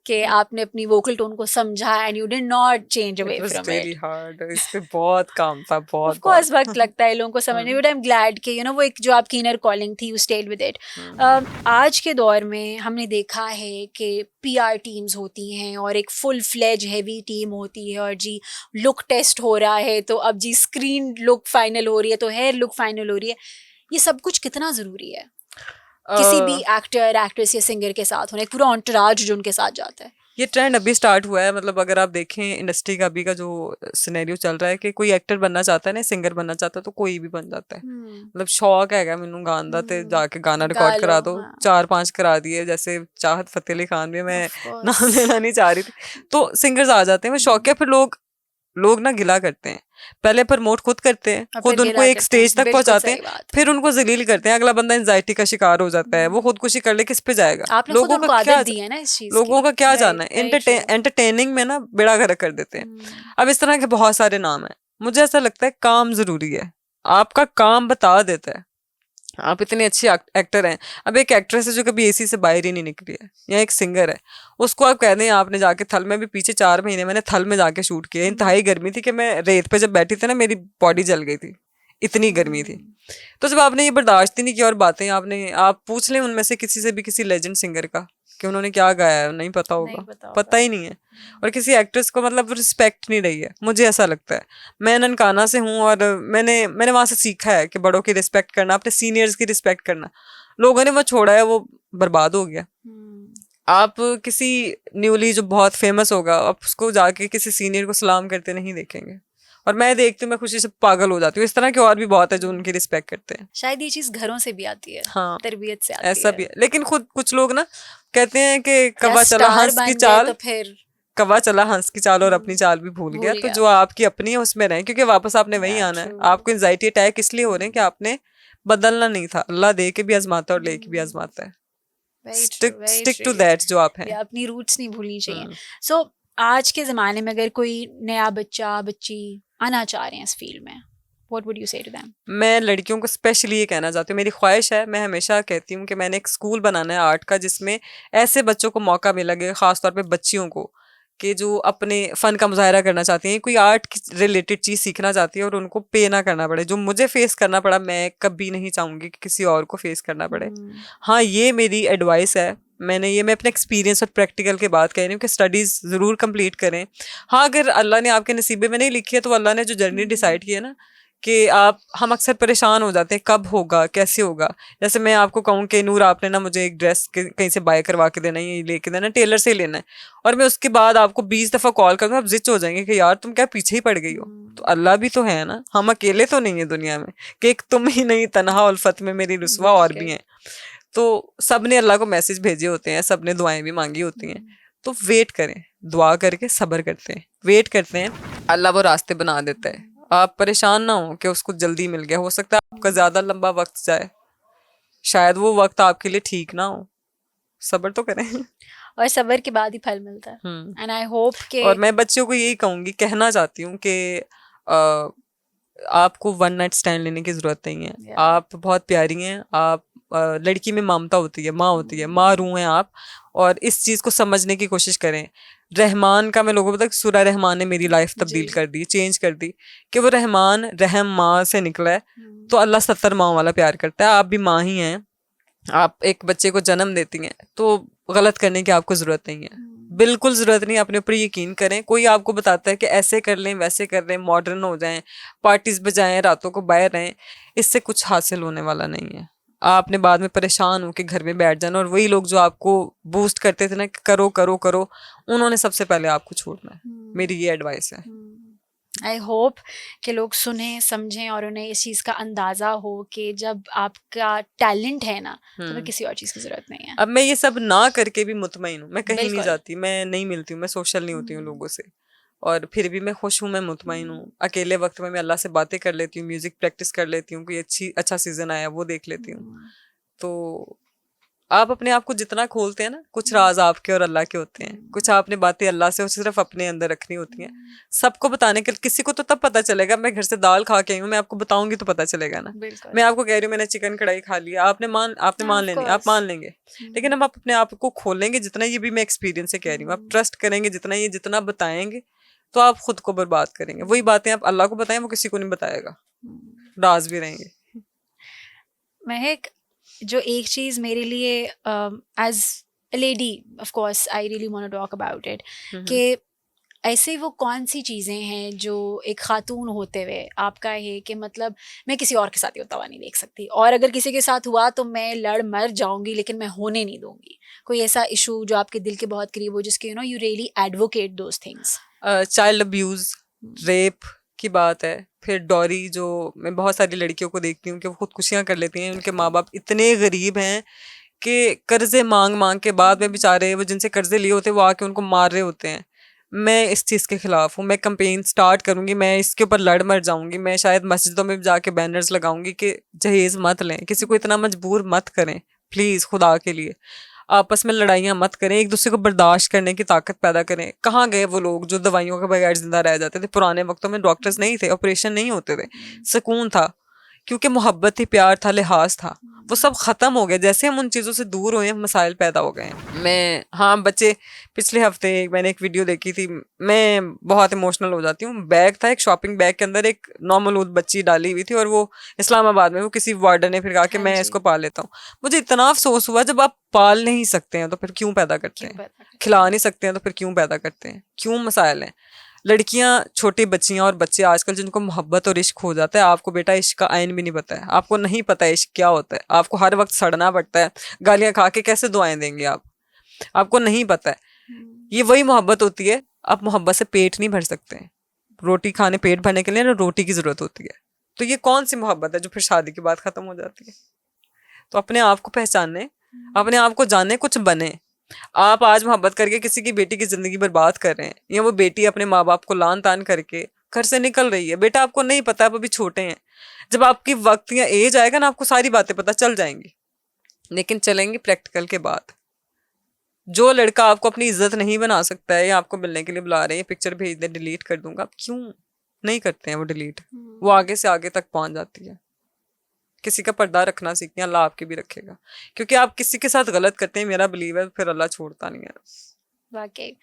कि आपने अपनी वोकल टोन को समझा and you did not change away from it. Hard, इस पे बहुत काम था, बहुत ऑफ कोर्स वक्त लगता है लोगों को समझने, बट आई एम ग्लैड कि वो एक जो आपकी इनर कॉलिंग थी, यू स्टेड विद इट। आज के दौर में हमने देखा है कि PR टीम्स होती हैं और एक फुल फ्लेज हैवी टीम होती है, और जी लुक टेस्ट हो रहा है, तो अब जी स्क्रीन लुक फाइनल हो रही है, तो हेयर लुक फाइनल हो रही है। ये सब कुछ कितना ज़रूरी है किसी भी एक्टर एक्ट्रेस या सिंगर के साथ होना, एक पूरा एंटोराज जो उनके साथ जाता है? ये ट्रेंड अभी स्टार्ट हुआ है, मतलब अगर आप देखें इंडस्ट्री का अभी का जो सिनेरियो चल रहा है कि कोई एक्टर बनना चाहता है ना, सिंगर बनना चाहता है, तो कोई भी बन जाता है। मतलब शौक है मैनू गान दा, ते जाके गाना रिकॉर्ड करा दो। 4-5 करा दिए, जैसे चाहत फतेह अली खान भी, मैं नाम लेना नहीं चाह रही थी, तो सिंगर्स आ जाते हैं, वो शौक है। फिर लोग ना गिला करते हैं, पहले प्रमोट खुद करते हैं, खुद उनको एक स्टेज तक पहुंचाते हैं, फिर उनको जलील करते हैं। अगला बंदा एंजाइटी का शिकार हो जाता है, वो खुदकुशी कर ले, किस पे जाएगा? लोगों का क्या दी है ना इस चीज, लोगों का क्या जाना है? एंटरटेनिंग में ना बेड़ा गर्क कर देते हैं। अब इस तरह के बहुत सारे नाम है। मुझे ऐसा लगता है काम जरूरी है, आपका काम बता देता है। आप इतने अच्छे एक्टर हैं, अब एक एक्ट्रेस है जो कभी AC से बाहर ही नहीं निकली है, या एक सिंगर है, उसको आप कह दें आपने जाके थल में भी, पीछे 4 महीने मैंने थल में जाके शूट किया, इंतहाई गर्मी थी कि मैं रेत पे जब बैठी थी ना मेरी बॉडी जल गई थी, इतनी गर्मी थी। तो जब आपने ये बर्दाश्त ही नहीं किया, और बातें आप पूछ लें उनमें से किसी से भी, किसी लेजेंड सिंगर का, कि उन्होंने क्या गाया है, नहीं पता होगा, पता ही नहीं है। और किसी एक्ट्रेस को मतलब रिस्पेक्ट नहीं रही है, मुझे ऐसा लगता है। मैं ननकाना से हूँ और मैंने वहाँ से सीखा है कि बड़ों की रिस्पेक्ट करना, अपने सीनियर्स की रिस्पेक्ट करना। लोगों ने वो छोड़ा है, वो बर्बाद हो गया। आप किसी न्यूली जो बहुत फेमस होगा, आप उसको जाके किसी सीनियर को सलाम करते नहीं देखेंगे, और मैं देखती हूँ, मैं खुशी से पागल हो जाती हूँ। इस तरह के और भी बहुत है जो उनकी रिस्पेक्ट करते हैं। शायद ये चीज घरों से भी आती है, हाँ, तरबियत से आती ऐसा भी है। लेकिन खुद कुछ लोग ना कहते हैं कि कब्बा चला हंस की चाल, तो फिर कौवा चला हंस की चाल और अपनी चाल भी भूल गया। तो जो आपकी अपनी है उसमें रहें, क्योंकि वापस आपने वही आना है। आपको एंजाइटी अटैक इसलिए हो रहे हैं कि आपने बदलना नहीं था। अल्लाह दे के भी आजमाता है और ले के भी आजमाता है। स्टिक टू दैट जो आप हैं, अपनी रूट्स नहीं भूलनी चाहिए। सो आज के ज़माने में अगर कोई नया बच्चा बच्ची आना चाह रहे हैं इस फील्ड में, what would you say to them? मैं लड़कियों को स्पेशली ये कहना चाहती हूँ, मेरी ख्वाहिश है, मैं हमेशा कहती हूँ कि मैंने एक स्कूल बनाना है आर्ट का, जिसमें ऐसे बच्चों को मौका मिलेगा, खासतौर पे बच्चियों को, कि जो अपने फ़न का मुजाहरा करना चाहती हैं, कोई आर्ट की रिलेटेड चीज़ सीखना चाहती है और उनको पे ना करना पड़े। जो मुझे फेस करना पड़ा, मैं कभी नहीं चाहूँगी कि किसी और को फेस करना पड़े। हाँ, ये मेरी एडवाइस है। मैं अपने एक्सपीरियंस और प्रैक्टिकल के बात कह रही हूँ कि स्टडीज़ ज़रूर कंप्लीट करें। हाँ, अगर अल्लाह ने आपके नसीबे में नहीं लिखी है, तो अल्लाह ने जो जर्नी डिसाइड की है ना, कि हम अक्सर परेशान हो जाते हैं कब होगा, कैसे होगा। जैसे मैं आपको कहूँ कि नूर, आपने ना मुझे एक ड्रेस कहीं से बाय करवा के देना है, ये लेके देना, टेलर से लेना है, और मैं उसके बाद आपको 20 दफ़ा कॉल करूँ, आप जिच हो जाएंगे कि यार तुम क्या पीछे ही पड़ गई हो। तो अल्लाह भी तो है ना, हम अकेले तो नहीं है दुनिया में कि एक तुम ही नहीं, तन्हा उल्फत में मेरी रुसवा और भी हैं। तो सब ने अल्लाह को मैसेज भेजे होते हैं, सब ने दुआएं भी मांगी होती हैं। तो वेट करें, दुआ करके सब्र करते हैं, वेट करते हैं, अल्लाह वो रास्ते बना देता है। आप परेशान ना हो कि उसको जल्दी मिल गया, हो सकता है आपका ज्यादा लंबा वक्त जाए, शायद वो वक्त आपके लिए ठीक ना हो। सब्र तो करें, और सब्र के बाद ही फल मिलता है। एंड आई होप कि, और मैं बच्चों को यही कहूंगी, कहना चाहती हूँ कि आपको वन नाइट स्टैंड लेने की जरूरत नहीं है। आप बहुत प्यारी हैं। आप लड़की में ममता होती है, माँ होती है, माँ रूह हैं आप, और इस चीज़ को समझने की कोशिश करें। रहमान का मैं लोगों को बता, सूरह रहमान ने मेरी लाइफ तब्दील कर दी, चेंज कर दी, कि वो रहमान रहम माँ से निकला है। तो अल्लाह 70 माँ वाला प्यार करता है। आप भी माँ ही हैं, आप एक बच्चे को जन्म देती हैं, तो गलत करने की आपको ज़रूरत नहीं है, बिल्कुल ज़रूरत नहीं। अपने ऊपर यकीन करें। कोई आपको बताता है कि ऐसे कर लें, वैसे कर लें, मॉडर्न हो जाएं, पार्टीज बजाएं, रातों को बाहर रहें, इससे कुछ हासिल होने वाला नहीं है। आपने बाद में परेशान हो के घर में बैठ जाना, और वही लोग जो आपको बूस्ट करते थे ना कि करो करो करो, उन्होंने सबसे पहले आपको छोड़ना है। मेरी ये एडवाइस है। आई होप कि लोग सुने, समझें, और उन्हें इस चीज़ का अंदाज़ा हो कि जब आपका टैलेंट है ना, तो फिर किसी और चीज़ की ज़रूरत नहीं है। अब मैं ये सब ना करके भी मुतमईन हूँ, मैं कहीं नहीं जाती, मैं नहीं मिलती हूँ, मैं सोशल नहीं होती हूँ लोगों से, और फिर भी मैं खुश हूँ, मैं मुतमईन हूँ। अकेले वक्त में मैं अल्लाह से बातें कर लेती हूँ, म्यूजिक प्रैक्टिस कर लेती हूँ, कोई अच्छा सीजन आया वो देख लेती हूँ। तो आप अपने आप को जितना खोलते हैं ना, कुछ राज आपके और अल्लाह के होते हैं, कुछ आपने बातें अल्लाह से सिर्फ अपने अंदर रखनी होती हैं। सबको बताने के, किसी को तो तब पता चलेगा, मैं घर से दाल खा के आई हूँ, मैं आपको बताऊंगी तो पता चलेगा ना। मैं आपको कह रही हूँ मैंने चिकन कढ़ाई खा लिया, आपने मान लेनी, आप मान लेंगे, लेकिन हम अपने आप को खोलेंगे जितना, ये भी मैं एक्सपीरियंस से कह रही हूँ, आप ट्रस्ट करेंगे जितना, ये जितना बताएंगे, तो आप खुद को बर्बाद करेंगे। वही बातें आप अल्लाह को बताएं, वो किसी को नहीं बताएगा, राज भी रहेंगे। महक, जो एक चीज़ मेरे लिए as a lady, of course I really want to talk about it, कि ऐसे वो कौन सी चीज़ें हैं जो एक खातून होते हुए आपका है कि मतलब मैं किसी और के साथ ये होता हुआ नहीं देख सकती, और अगर किसी के साथ हुआ तो मैं लड़ मर जाऊंगी, लेकिन मैं होने नहीं दूंगी। कोई ऐसा इशू जो आपके दिल के बहुत करीब हो, जिसके you know you really advocate those things? Child abuse, rape की बात है, फिर डॉरी, जो मैं बहुत सारी लड़कियों को देखती हूँ कि वो खुदकुशियाँ कर लेती हैं, उनके माँ बाप इतने गरीब हैं कि कर्जे मांग मांग के बाद में बेचारे वो जिनसे कर्जे लिए होते हैं वो आके उनको मार रहे होते हैं। मैं इस चीज़ के खिलाफ हूँ, मैं कैंपेन स्टार्ट करूँगी, मैं इसके ऊपर लड़ मर जाऊँगी। मैं शायद मस्जिदों में जाके बैनर्स लगाऊंगी कि जहेज़ मत लें, किसी को इतना मजबूर मत करें, प्लीज़ खुदा के लिए। आपस में लड़ाइयाँ मत करें, एक दूसरे को बर्दाश्त करने की ताकत पैदा करें। कहाँ गए वो लोग जो दवाइयों के बगैर जिंदा रह जाते थे? पुराने वक्तों में डॉक्टर्स नहीं थे, ऑपरेशन नहीं होते थे, सुकून था, क्योंकि मोहब्बत थी, प्यार था, लिहाज था। वो सब ख़त्म हो गया। जैसे हम उन चीज़ों से दूर हुए, मसाइल पैदा हो गए हैं। हाँ, बच्चे, पिछले हफ्ते मैंने एक वीडियो देखी थी, मैं बहुत इमोशनल हो जाती हूँ। बैग था, एक शॉपिंग बैग के अंदर एक नौमौलूद बच्ची डाली हुई थी, और वो इस्लामाबाद में, वो किसी वार्डन ने फिर कहा कि मैं इसको पाल लेता हूँ। मुझे इतना अफसोस हुआ, जब आप पाल नहीं सकते हैं तो फिर क्यों पैदा करते हैं? खिला नहीं सकते हैं तो फिर क्यों पैदा करते हैं? क्यों मसाइल हैं? लड़कियां, छोटी बच्चियां और बच्चे आजकल जिनको मोहब्बत और इश्क हो जाता है, आपको बेटा इश्क का आइन भी नहीं पता है, आपको नहीं पता है इश्क क्या होता है, आपको हर वक्त सड़ना पड़ता है, गालियां खा के कैसे दुआएं देंगे आप? आपको नहीं पता है। ये वही मोहब्बत होती है। आप मोहब्बत से पेट नहीं भर सकते हैं। रोटी खाने, पेट भरने के लिए ना रोटी की जरूरत होती है। तो ये कौन सी मोहब्बत है जो फिर शादी के बाद खत्म हो जाती है? तो अपने आप को पहचाने, अपने आप को जाने, कुछ बने। आप आज मोहब्बत करके किसी की बेटी की जिंदगी बर्बाद कर रहे हैं, या वो बेटी अपने माँ बाप को लान तान करके घर से निकल रही है। बेटा आपको नहीं पता, आप अभी छोटे हैं, जब आपकी वक्त या एज आएगा ना आपको सारी बातें पता चल जाएंगी, लेकिन चलेंगी प्रैक्टिकल के बाद। जो लड़का आपको अपनी इज्जत नहीं बना सकता है, या आपको मिलने के लिए बुला रहे हैं, पिक्चर भेज दे डिलीट कर दूंगा, आप क्यों नहीं करते हैं वो डिलीट? वो आगे से आगे तक पहुंच जाती है। किसी का पर्दा रखना सीखें, अल्लाह आपके भी रखेगा, क्योंकि आप किसी के साथ गलत करते हैं, मेरा बिलीव है, फिर अल्लाह छोड़ता नहीं है। वाकई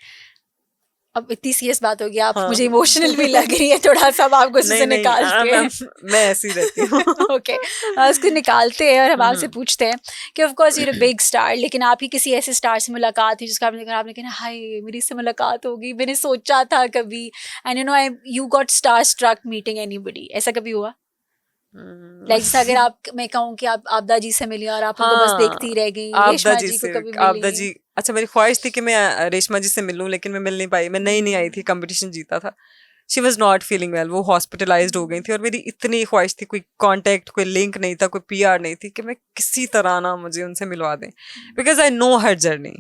अब इतनी सीरियस बात होगी, आप हाँ। मुझे इमोशनल भी लग रही है थोड़ा सा, आप गुस्से से निकालते हैं। मैं ऐसी रहती हूँ। ओके, उसको निकालते हैं और हम आपसे पूछते हैं कि of course you're a big star, लेकिन आपकी किसी ऐसे स्टार से मुलाकात हुई जिसका आपने कहा हाय मेरी इससे मुलाकात होगी, मैंने सोचा था कभी, and you know you got star struck meeting anybody, ऐसा कभी हुआ? लाइक जैसे अगर आप, मैं कहूँ कि आप आबदा जी से मिली और आप उनको बस देखती रह गई, रेशमा जी को कभी मिली? आबदा जी, अच्छा मेरी ख्वाहिश थी कि मैं रेशमा जी से मिलूं, लेकिन मैं मिल नहीं पाई। मैं नई आई थी, कंपटीशन जीता था। She was not feeling well, वो हॉस्पिटलाइज्ड हो गई थी, और मेरी इतनी ख्वाहिश थी, कोई कांटेक्ट, कोई लिंक नहीं था, कोई पीआर नहीं थी कि मैं किसी तरह ना मुझे उनसे मिलवा दें, because I know her journey.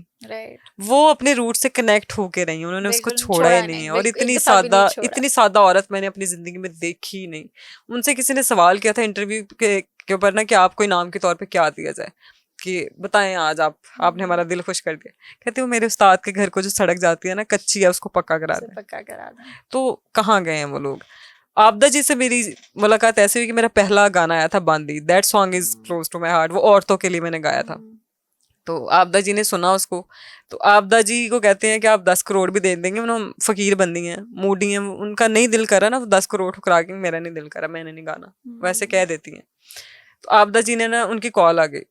वो अपने रूट से कनेक्ट होके रही, उन्होंने उसको छोड़ा ही नहीं है। और इतनी सादा औरत मैंने अपनी जिंदगी में देखी ही नहीं। उनसे किसी ने सवाल किया था इंटरव्यू के ऊपर ना कि आपको इनाम के तौर पे क्या दिया जाए, कि बताएं आज आपने हमारा दिल खुश कर दिया। कहते वो मेरे उस्ताद के घर को जो सड़क जाती है ना कच्ची है, उसको पक्का करा दें। तो कहाँ गए हैं वो लोग? आबदा जी से मेरी मुलाकात ऐसे हुई कि मेरा पहला गाना आया था Baandi, that song is close to my heart. वो औरतों के लिए मैंने गाया था, तो आबदा जी ने सुना उसको। तो आबदा जी को कहते हैं कि आप 10 करोड़ भी दे देंगे, उन्होंने फकीर बंदी हैं, मूडी हैं, उनका नहीं दिल करा ना, 10 करोड़ ठुकरा के मेरा नहीं दिल करा, मैंने नहीं गाना, वैसे कह देती हैं। तो आबदा जी ने ना, उनकी कॉल आ गई,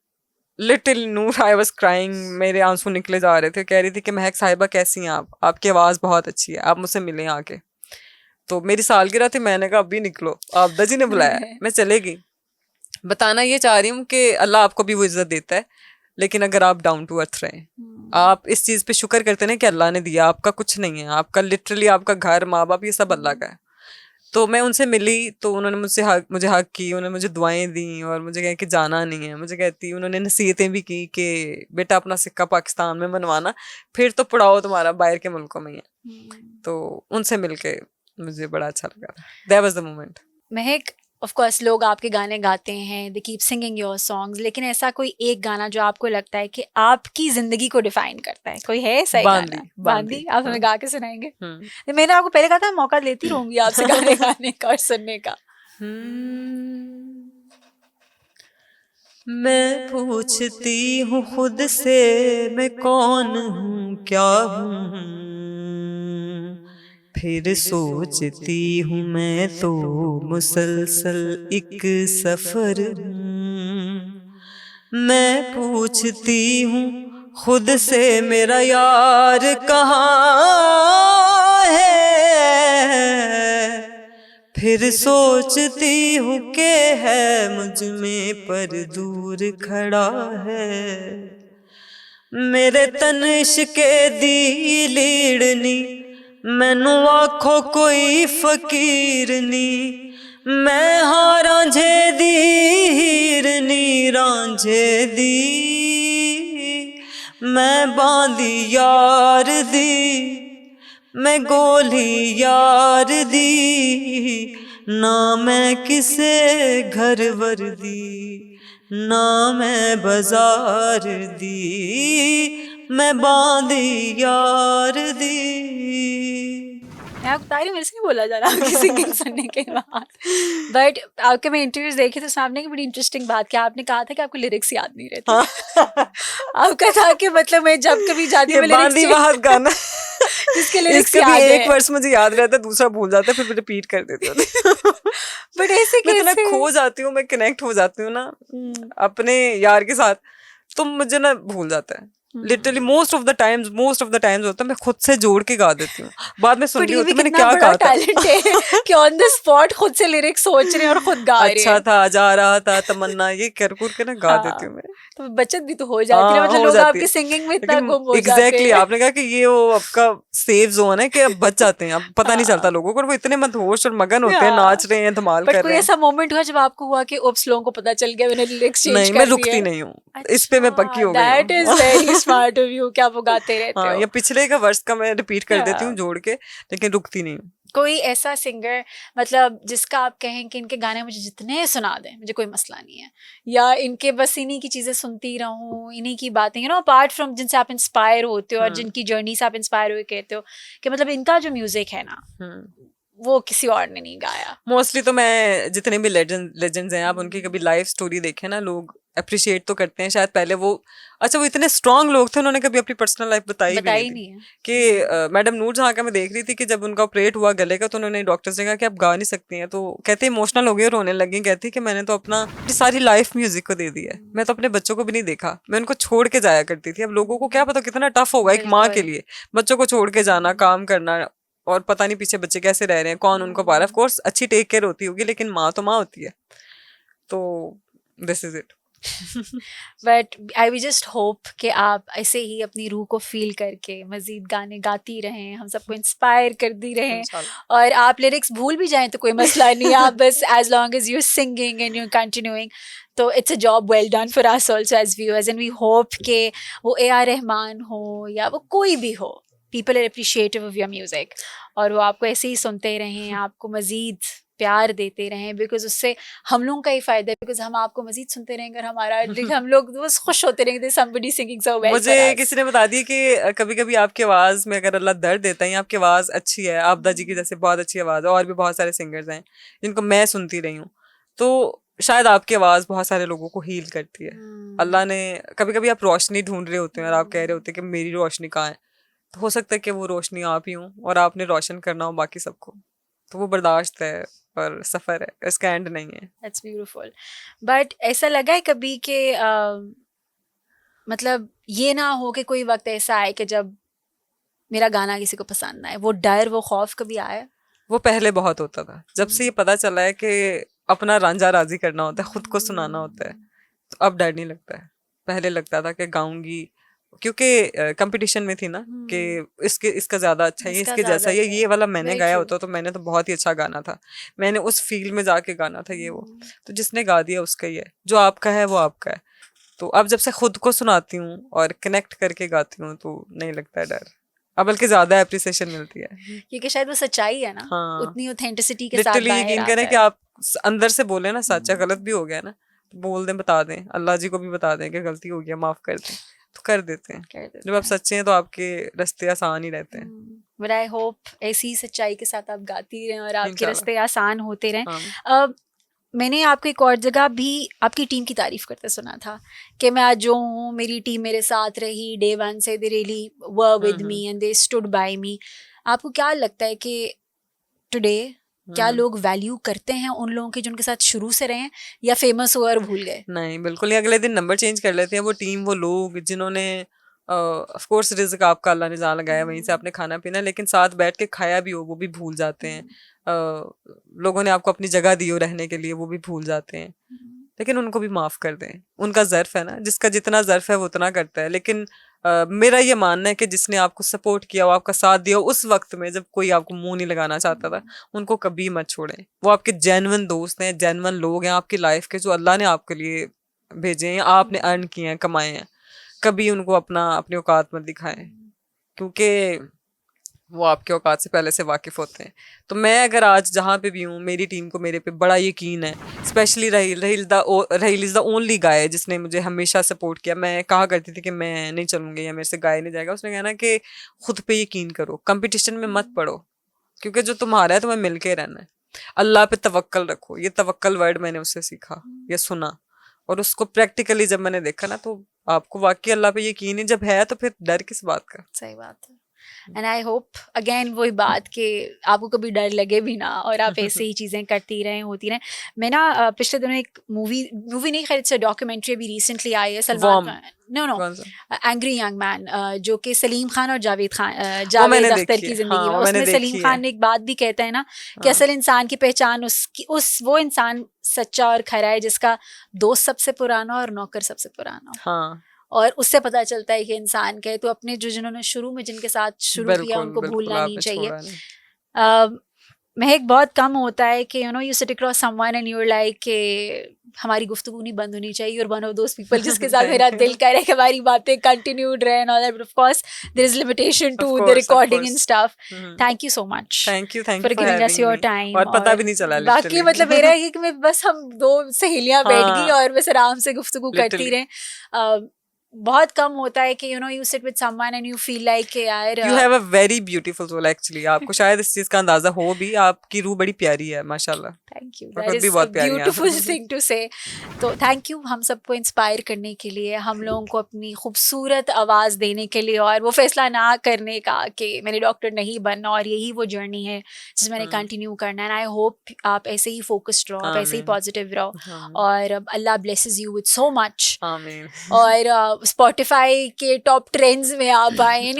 little Noor, I was crying, मेरे आंसू निकले जा रहे थे। कह रही थी कि महक साहिबा कैसी हैं आप, आपकी आवाज़ बहुत अच्छी है, आप मुझसे मिलें आके। तो मेरी सालगिरह थी, मैंने कहा अभी निकलो, आबदा जी ने बुलाया, मैं चले गई। बताना ये चाह रही हूँ कि अल्लाह आपको भी वो इज्जत देता है, लेकिन अगर आप डाउन टू अर्थ रहें, आप इस चीज़ पे शुक्र करते हैं कि अल्लाह ने दिया, आपका कुछ नहीं है, आपका लिटरली आपका घर, माँ बाप, ये सब अल्लाह का है। तो मैं उनसे मिली, तो उन्होंने मुझे हक की, उन्होंने मुझे दुआएं दी, और मुझे कहा कि जाना नहीं है। मुझे कहती, उन्होंने नसीहतें भी की कि बेटा अपना सिक्का पाकिस्तान में बनवाना, फिर तो पड़ाओ तुम्हारा बाहर के मुल्कों में ही है। तो उनसे मिलके मुझे बड़ा अच्छा लगा था, that was the moment. Mahak, of course लोग आपके गाने गाते हैं, they keep singing your songs, लेकिन ऐसा कोई एक गाना जो आपको लगता है कि आपकी जिंदगी को डिफाइन करता है, कोई है ऐसा गाना? बांदी आप हमें गा के सुनाएंगे? मैंने आपको पहले कहा था मौका लेती रहूंगी आपसे गाने गाने का और सुनने का। मैं पूछती हूँ खुद से, मैं कौन हूँ, क्या हूँ, फिर सोचती हूँ मैं तो मुसलसल एक सफर हूँ। मैं पूछती हूँ खुद से मेरा यार कहाँ है, फिर सोचती हूँ कि है मुझ में पर दूर खड़ा है। मेरे तनिश के दी लीड़नी, मैनू आखो कोई फकीर नी, मैं हाँ रांझे दी हीरनी, रांझे दी मैं बांदी यार दी, मैं गोली यार दी, ना मैं किसे घर वर्दी, ना मैं बाजार दी, मैं बांदी यार दी। मैं आपको तारी मेरे से नहीं बोला जा रहा आपकी सिंगिंग सुनने के बाद, बट आपके मैं इंटरव्यूज देखे तो सामने की बड़ी इंटरेस्टिंग बात कि आपने कहा था कि आपको लिरिक्स याद नहीं रहते। आपका था कि मतलब मैं जब कभी जाती हूँ बांदी बहुत गाना जिसके लिरिक्स याद है, एक वर्स मुझे याद रहता है, दूसरा भूल जाता है, फिर रिपीट कर देती हूँ। बट ऐसे मैं इतना खो जाती हूँ, मैं कनेक्ट हो जाती हूँ ना अपने यार के साथ, तो मुझे ना भूल जाता है literally. Most of the times होता है मैं खुद से जोड़ के गा देती हूँ, बाद में सुन रही होती मैंने क्या कहा था। टैलेंट है कि ऑन द स्पॉट खुद से लिरिक्स सोच रहे हैं और खुद गा रहे हैं। अच्छा था, जा रहा था तमन्ना, ये कर के ना गा देती हूँ मैं। तो बचत भी तो हो जाती है, मतलब लोग आपकी सिंगिंग में इतना गुम हो जाते हैं। एग्जैक्टली, आपने कहा कि ये वो आपका सेफ जोन है कि अब बच जाते हैं, अब पता नहीं चलता लोगों को, वो इतने मदहोश और मगन होते हैं, नाच रहे हैं, धमाल कर कोई रहे हैं। ऐसा मोमेंट हुआ जब आपको हुआ कि ओप्स, लोगों को पता चल गया, मैंने लिरिक्स चेंज कर दिए? नहीं, मैं रुकती नहीं हूँ, इस पे मैं पक्की हो गई हूँ। That is very smart of you, क्या आप गाते रहते हाँ, हो। या पिछले का वर्ष का मैं रिपीट कर देती हूँ जोड़ के, लेकिन रुकती नहीं हूँ। कोई ऐसा सिंगर मतलब जिसका आप कहें कि इनके गाने मुझे जितने सुना दें मुझे कोई मसला नहीं है, या इनके बस इन्हीं की चीजें सुनती रहूं, इन्हीं की बातें, यू नो, अपार्ट फ्रॉम जिनसे आप इंस्पायर होते हो और जिनकी जर्नी से आप इंस्पायर हुए कहते हो कि मतलब इनका जो म्यूजिक है ना वो किसी और ने नहीं गाया? मोस्टली तो मैं जितने भी लेजेंड्स हैं, आप उनकी कभी लाइफ स्टोरी देखें ना, लोग अप्रिशिएट तो करते हैं शायद पहले वो, अच्छा वो इतने स्ट्रांग लोग थे, उन्होंने कभी अपनी पर्सनल लाइफ बताई भी नहीं है कि मैडम नूर जहाँ का मैं देख रही थी कि जब उनका ऑपरेट हुआ गले का, तो उन्होंने डॉक्टर से कहा कि आप गा नहीं सकती हैं, तो कहते इमोशनल हो गई, रोने लगी, कहती कि मैंने तो अपनी सारी लाइफ म्यूजिक को दे दी है, मैं तो अपने बच्चों को भी नहीं देखा, मैं उनको छोड़ के जाया करती थी। अब लोगों को क्या पता कितना टफ होगा एक माँ के लिए, बच्चों को छोड़ के जाना, काम करना, और पता नहीं पीछे बच्चे कैसे रह रहे हैं, कौन उनको पा रहा है। ऑफ कोर्स अच्छी टेक केयर होती होगी, लेकिन माँ तो माँ होती है। तो this is it. But I we just hope कि आप ऐसे ही अपनी रूह को फील करके मजीद गाने गाती रहें, हम सबको इंस्पायर करती रहें, और आप लिरिक्स भूल भी जाएं तो कोई मसला नहीं है, आप बस as long as you singing and you continuing, तो it's a job well done for us also as viewers, and we hope के वो AR रहमान हो या वो कोई भी हो, people are appreciative of your music, और वो आपको ऐसे ही सुनते रहें, आपको मजीद प्यार देते रहें, बिकॉज उससे हम लोगों का ही फायदा है, बिकॉज हम आपको मजीद सुनते रहेंगे और हमारा हम लोग बस खुश होते रहेंगे, somebody singing so well मुझे for us. किसी ने बता दिया कि कभी कभी आपकी आवाज में अगर अल्लाह दर्द देता है, आपकी आवाज अच्छी है, आपदा जी की जैसे बहुत अच्छी आवाज है, और भी बहुत सारे सिंगर्स हैं जिनको मैं सुनती रही हूँ, तो शायद आपकी आवाज बहुत सारे लोगों को हील करती है। अल्लाह ने, कभी कभी आप रोशनी ढूंढ रहे होते हैं और आप कह रहे होते हैं कि मेरी रोशनी कहाँ है, तो हो सकता है कि वो रोशनी आप ही हूँ और आपने रोशन करना हो बाकी सबको, तो वो बर्दाश्त है और सफर है, इसका एंड नहीं है। That's beautiful. But ऐसा लगा है कभी कि मतलब ये ना हो कि कोई वक्त ऐसा आए कि जब मेरा गाना किसी को पसंद ना आए, वो डर, वो खौफ कभी आया? वो पहले बहुत होता था, जब से ये पता चला है कि अपना रांझा राजी करना होता है, खुद को सुनाना होता है, तो अब डर नहीं लगता है। पहले लगता था कि गाऊंगी, क्योंकि कंपटीशन में थी ना कि इसका ज्यादा अच्छा है, इसके जैसा ये वाला मैंने गाया होता तो मैंने तो बहुत ही अच्छा गाना था, मैंने उस फील्ड में जाके गाना था, ये वो, तो जिसने गा दिया उसका ही है, जो आपका है वो आपका है। तो अब जब से खुद को सुनाती हूँ और कनेक्ट करके गाती हूँ तो नहीं लगता है डर, अब बल्कि ज्यादा एप्रिसिएशन मिलती है, क्योंकि शायद वो सच्चाई है ना। हाँ, उतनी ऑथेंटिसिटी के साथ लिटरली यकीन करें कि आप अंदर से बोले ना सच्चा, गलत भी हो गया ना तो बोल दें, बता दें, अल्लाह जी को भी बता दें कि गलती हो गया, माफ कर दें, तो कर देते हैं। जब आप सच्चे हैं तो आपके रास्ते आसान ही रहते हैं। बट आई होप ऐसी ही सच्चाई के साथ आप गाती रहें और आपके रास्ते आसान होते रहें। मैंने आपको एक और जगह भी आपकी टीम की तारीफ करते सुना था कि मैं आज जो हूँ, मेरी टीम मेरे साथ रही डे वन से, they really were with me and they stood by me. आपको क्या लगता है कि टुडे क्या लोग वैल्यू करते हैं उन लोगों की जो उनके साथ शुरू से रहे हैं, या फेमस हुआ और भूल गए? नहीं, बिल्कुल नहीं, अगले दिन नंबर चेंज कर लेते हैं वो टीम, वो लोग जिन्होंने ऑफ कोर्स रिज़्क आपका अल्लाह ने जहाँ लगाया वहीं से आपने खाना पीना, लेकिन साथ बैठ के खाया भी हो वो भी भूल जाते हैं। लोगों ने आपको अपनी जगह दी हो रहने के लिए वो भी भूल जाते हैं, लेकिन उनको भी माफ़ कर दें, उनका ज़र्फ़ है ना, जिसका जितना ज़र्फ़ है वो उतना करता है। लेकिन मेरा ये मानना है कि जिसने आपको सपोर्ट किया हो, आपका साथ दिया हो उस वक्त में जब कोई आपको मुंह नहीं लगाना चाहता था, उनको कभी मत छोड़ें। वो आपके जेन्युइन दोस्त हैं, जेन्युइन लोग हैं आपकी लाइफ के, जो अल्लाह ने आपके लिए भेजे हैं, आपने अर्न किए हैं, कमाए हैं। कभी उनको अपनी औकात मत दिखाएं, क्योंकि वो आपके औकात से पहले से वाकिफ होते हैं। तो मैं अगर आज जहाँ पे भी हूँ, मेरी टीम को मेरे पे बड़ा यकीन है, specially Raheel is the only guy जिसने मुझे हमेशा सपोर्ट किया। मैं कहा करती थी कि मैं नहीं चलूँगी या मेरे से गाया नहीं जाएगा, उसने कहना कि खुद पे यकीन करो, कंपटीशन में मत पड़ो, क्योंकि जो तुम्हारा है तुम्हें मिल के रहना है। अल्लाह पे तवक्कल रखो, ये तवक्कल वर्ड मैंने उससे सीखा, ये सुना, और उसको प्रैक्टिकली जब मैंने देखा ना, तो आपको वाकई अल्लाह पे यकीन है जब है, तो फिर डर किस बात का। सही बात है। एंड आई होप अगेन वही बात कि आपको कभी डर लगे भी ना और आप ऐसे ही चीज़ें करती रहें, होती रहें. मैं ना पिछले दिनों एक मूवी नहीं, खैर से डॉक्यूमेंट्री अभी रिसेंटली आई है Salman Khan, no angry young man, जो कि सलीम खान और जावेद अख्तर की जिंदगी में. उसमें सलीम खान ने एक बात भी कहता है ना कि असल इंसान की पहचान वो इंसान सच्चा और खरा है जिसका दोस्त सबसे पुराना और नौकर सबसे पुराना. हाँ. और उससे पता चलता है कि इंसान क्या है. तो अपने जिन्होंने शुरू में जिनके साथ शुरू किया उनको भूलना नहीं चाहिए. महक बहुत कम होता है कि you sit across someone and you're like कि हमारी गुफ्तगू नहीं बंद होनी चाहिए, और वन ऑफ दोज पीपल जिसके साथ मेरा दिल करे कि हमारी बातें कंटिन्यूड रहे and all that, but of course there is limitation to the recording and stuff. Thank you so much for giving us your time. और पता भी नहीं चला बाकी मतलब मेरा है कि मैं बस हम दो सहेलियां बैठ गई और बस आराम से गुफ्तगू करती रहे. बहुत कम होता है कि you sit with someone and you feel like कि यार you have a very beautiful soul actually. आपको शायद इस चीज का अंदाजा हो भी, आपकी रूह बड़ी प्यारी है माशाल्लाह. Thank you, that is a beautiful thing to say. तो थैंक यू हम सबको इंस्पायर करने के लिए, हम लोगों को अपनी खूबसूरत आवाज़ देने के लिए, और वो फैसला ना करने का कि मैंने डॉक्टर नहीं बनना और यही वो जर्नी है जिस मैंने कंटिन्यू करना है. एंड आई होप आप ऐसे ही फोकस्ड रहो, आप ऐसे ही पॉजिटिव रहो, और Allah blesses you with so much. और स्पॉटिफाई के टॉप ट्रेंड्स में आप आए,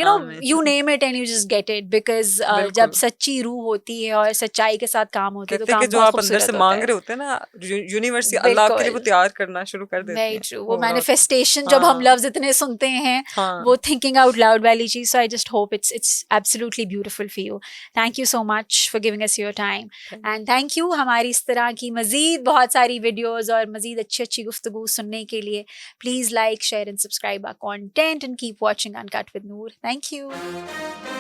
you name it and you just get it, because जब सच्ची रूह होती है और सच्चाई के साथ काम होती है तो काम जो आप अंदर से मांग रहे होते हैं ना, यूनिवर्स अल्लाह आपके लिए वो तैयार करना शुरू कर देती है. Very true. वो मैनिफेस्टेशन जब हम लफ्ज इतने सुनते हैं, वो थिंकिंग आउट लाउड वाली चीज. So I just hope it's absolutely beautiful for you. Thank you so much for giving us your time, and thank you हमारी इस तरह की मजीद बहुत सारी वीडियोस और मजीद अच्छी अच्छी गुफ्तगू सुनने के लिए. Please like, share and subscribe our content and keep watching Uncut with Noor. Thank you.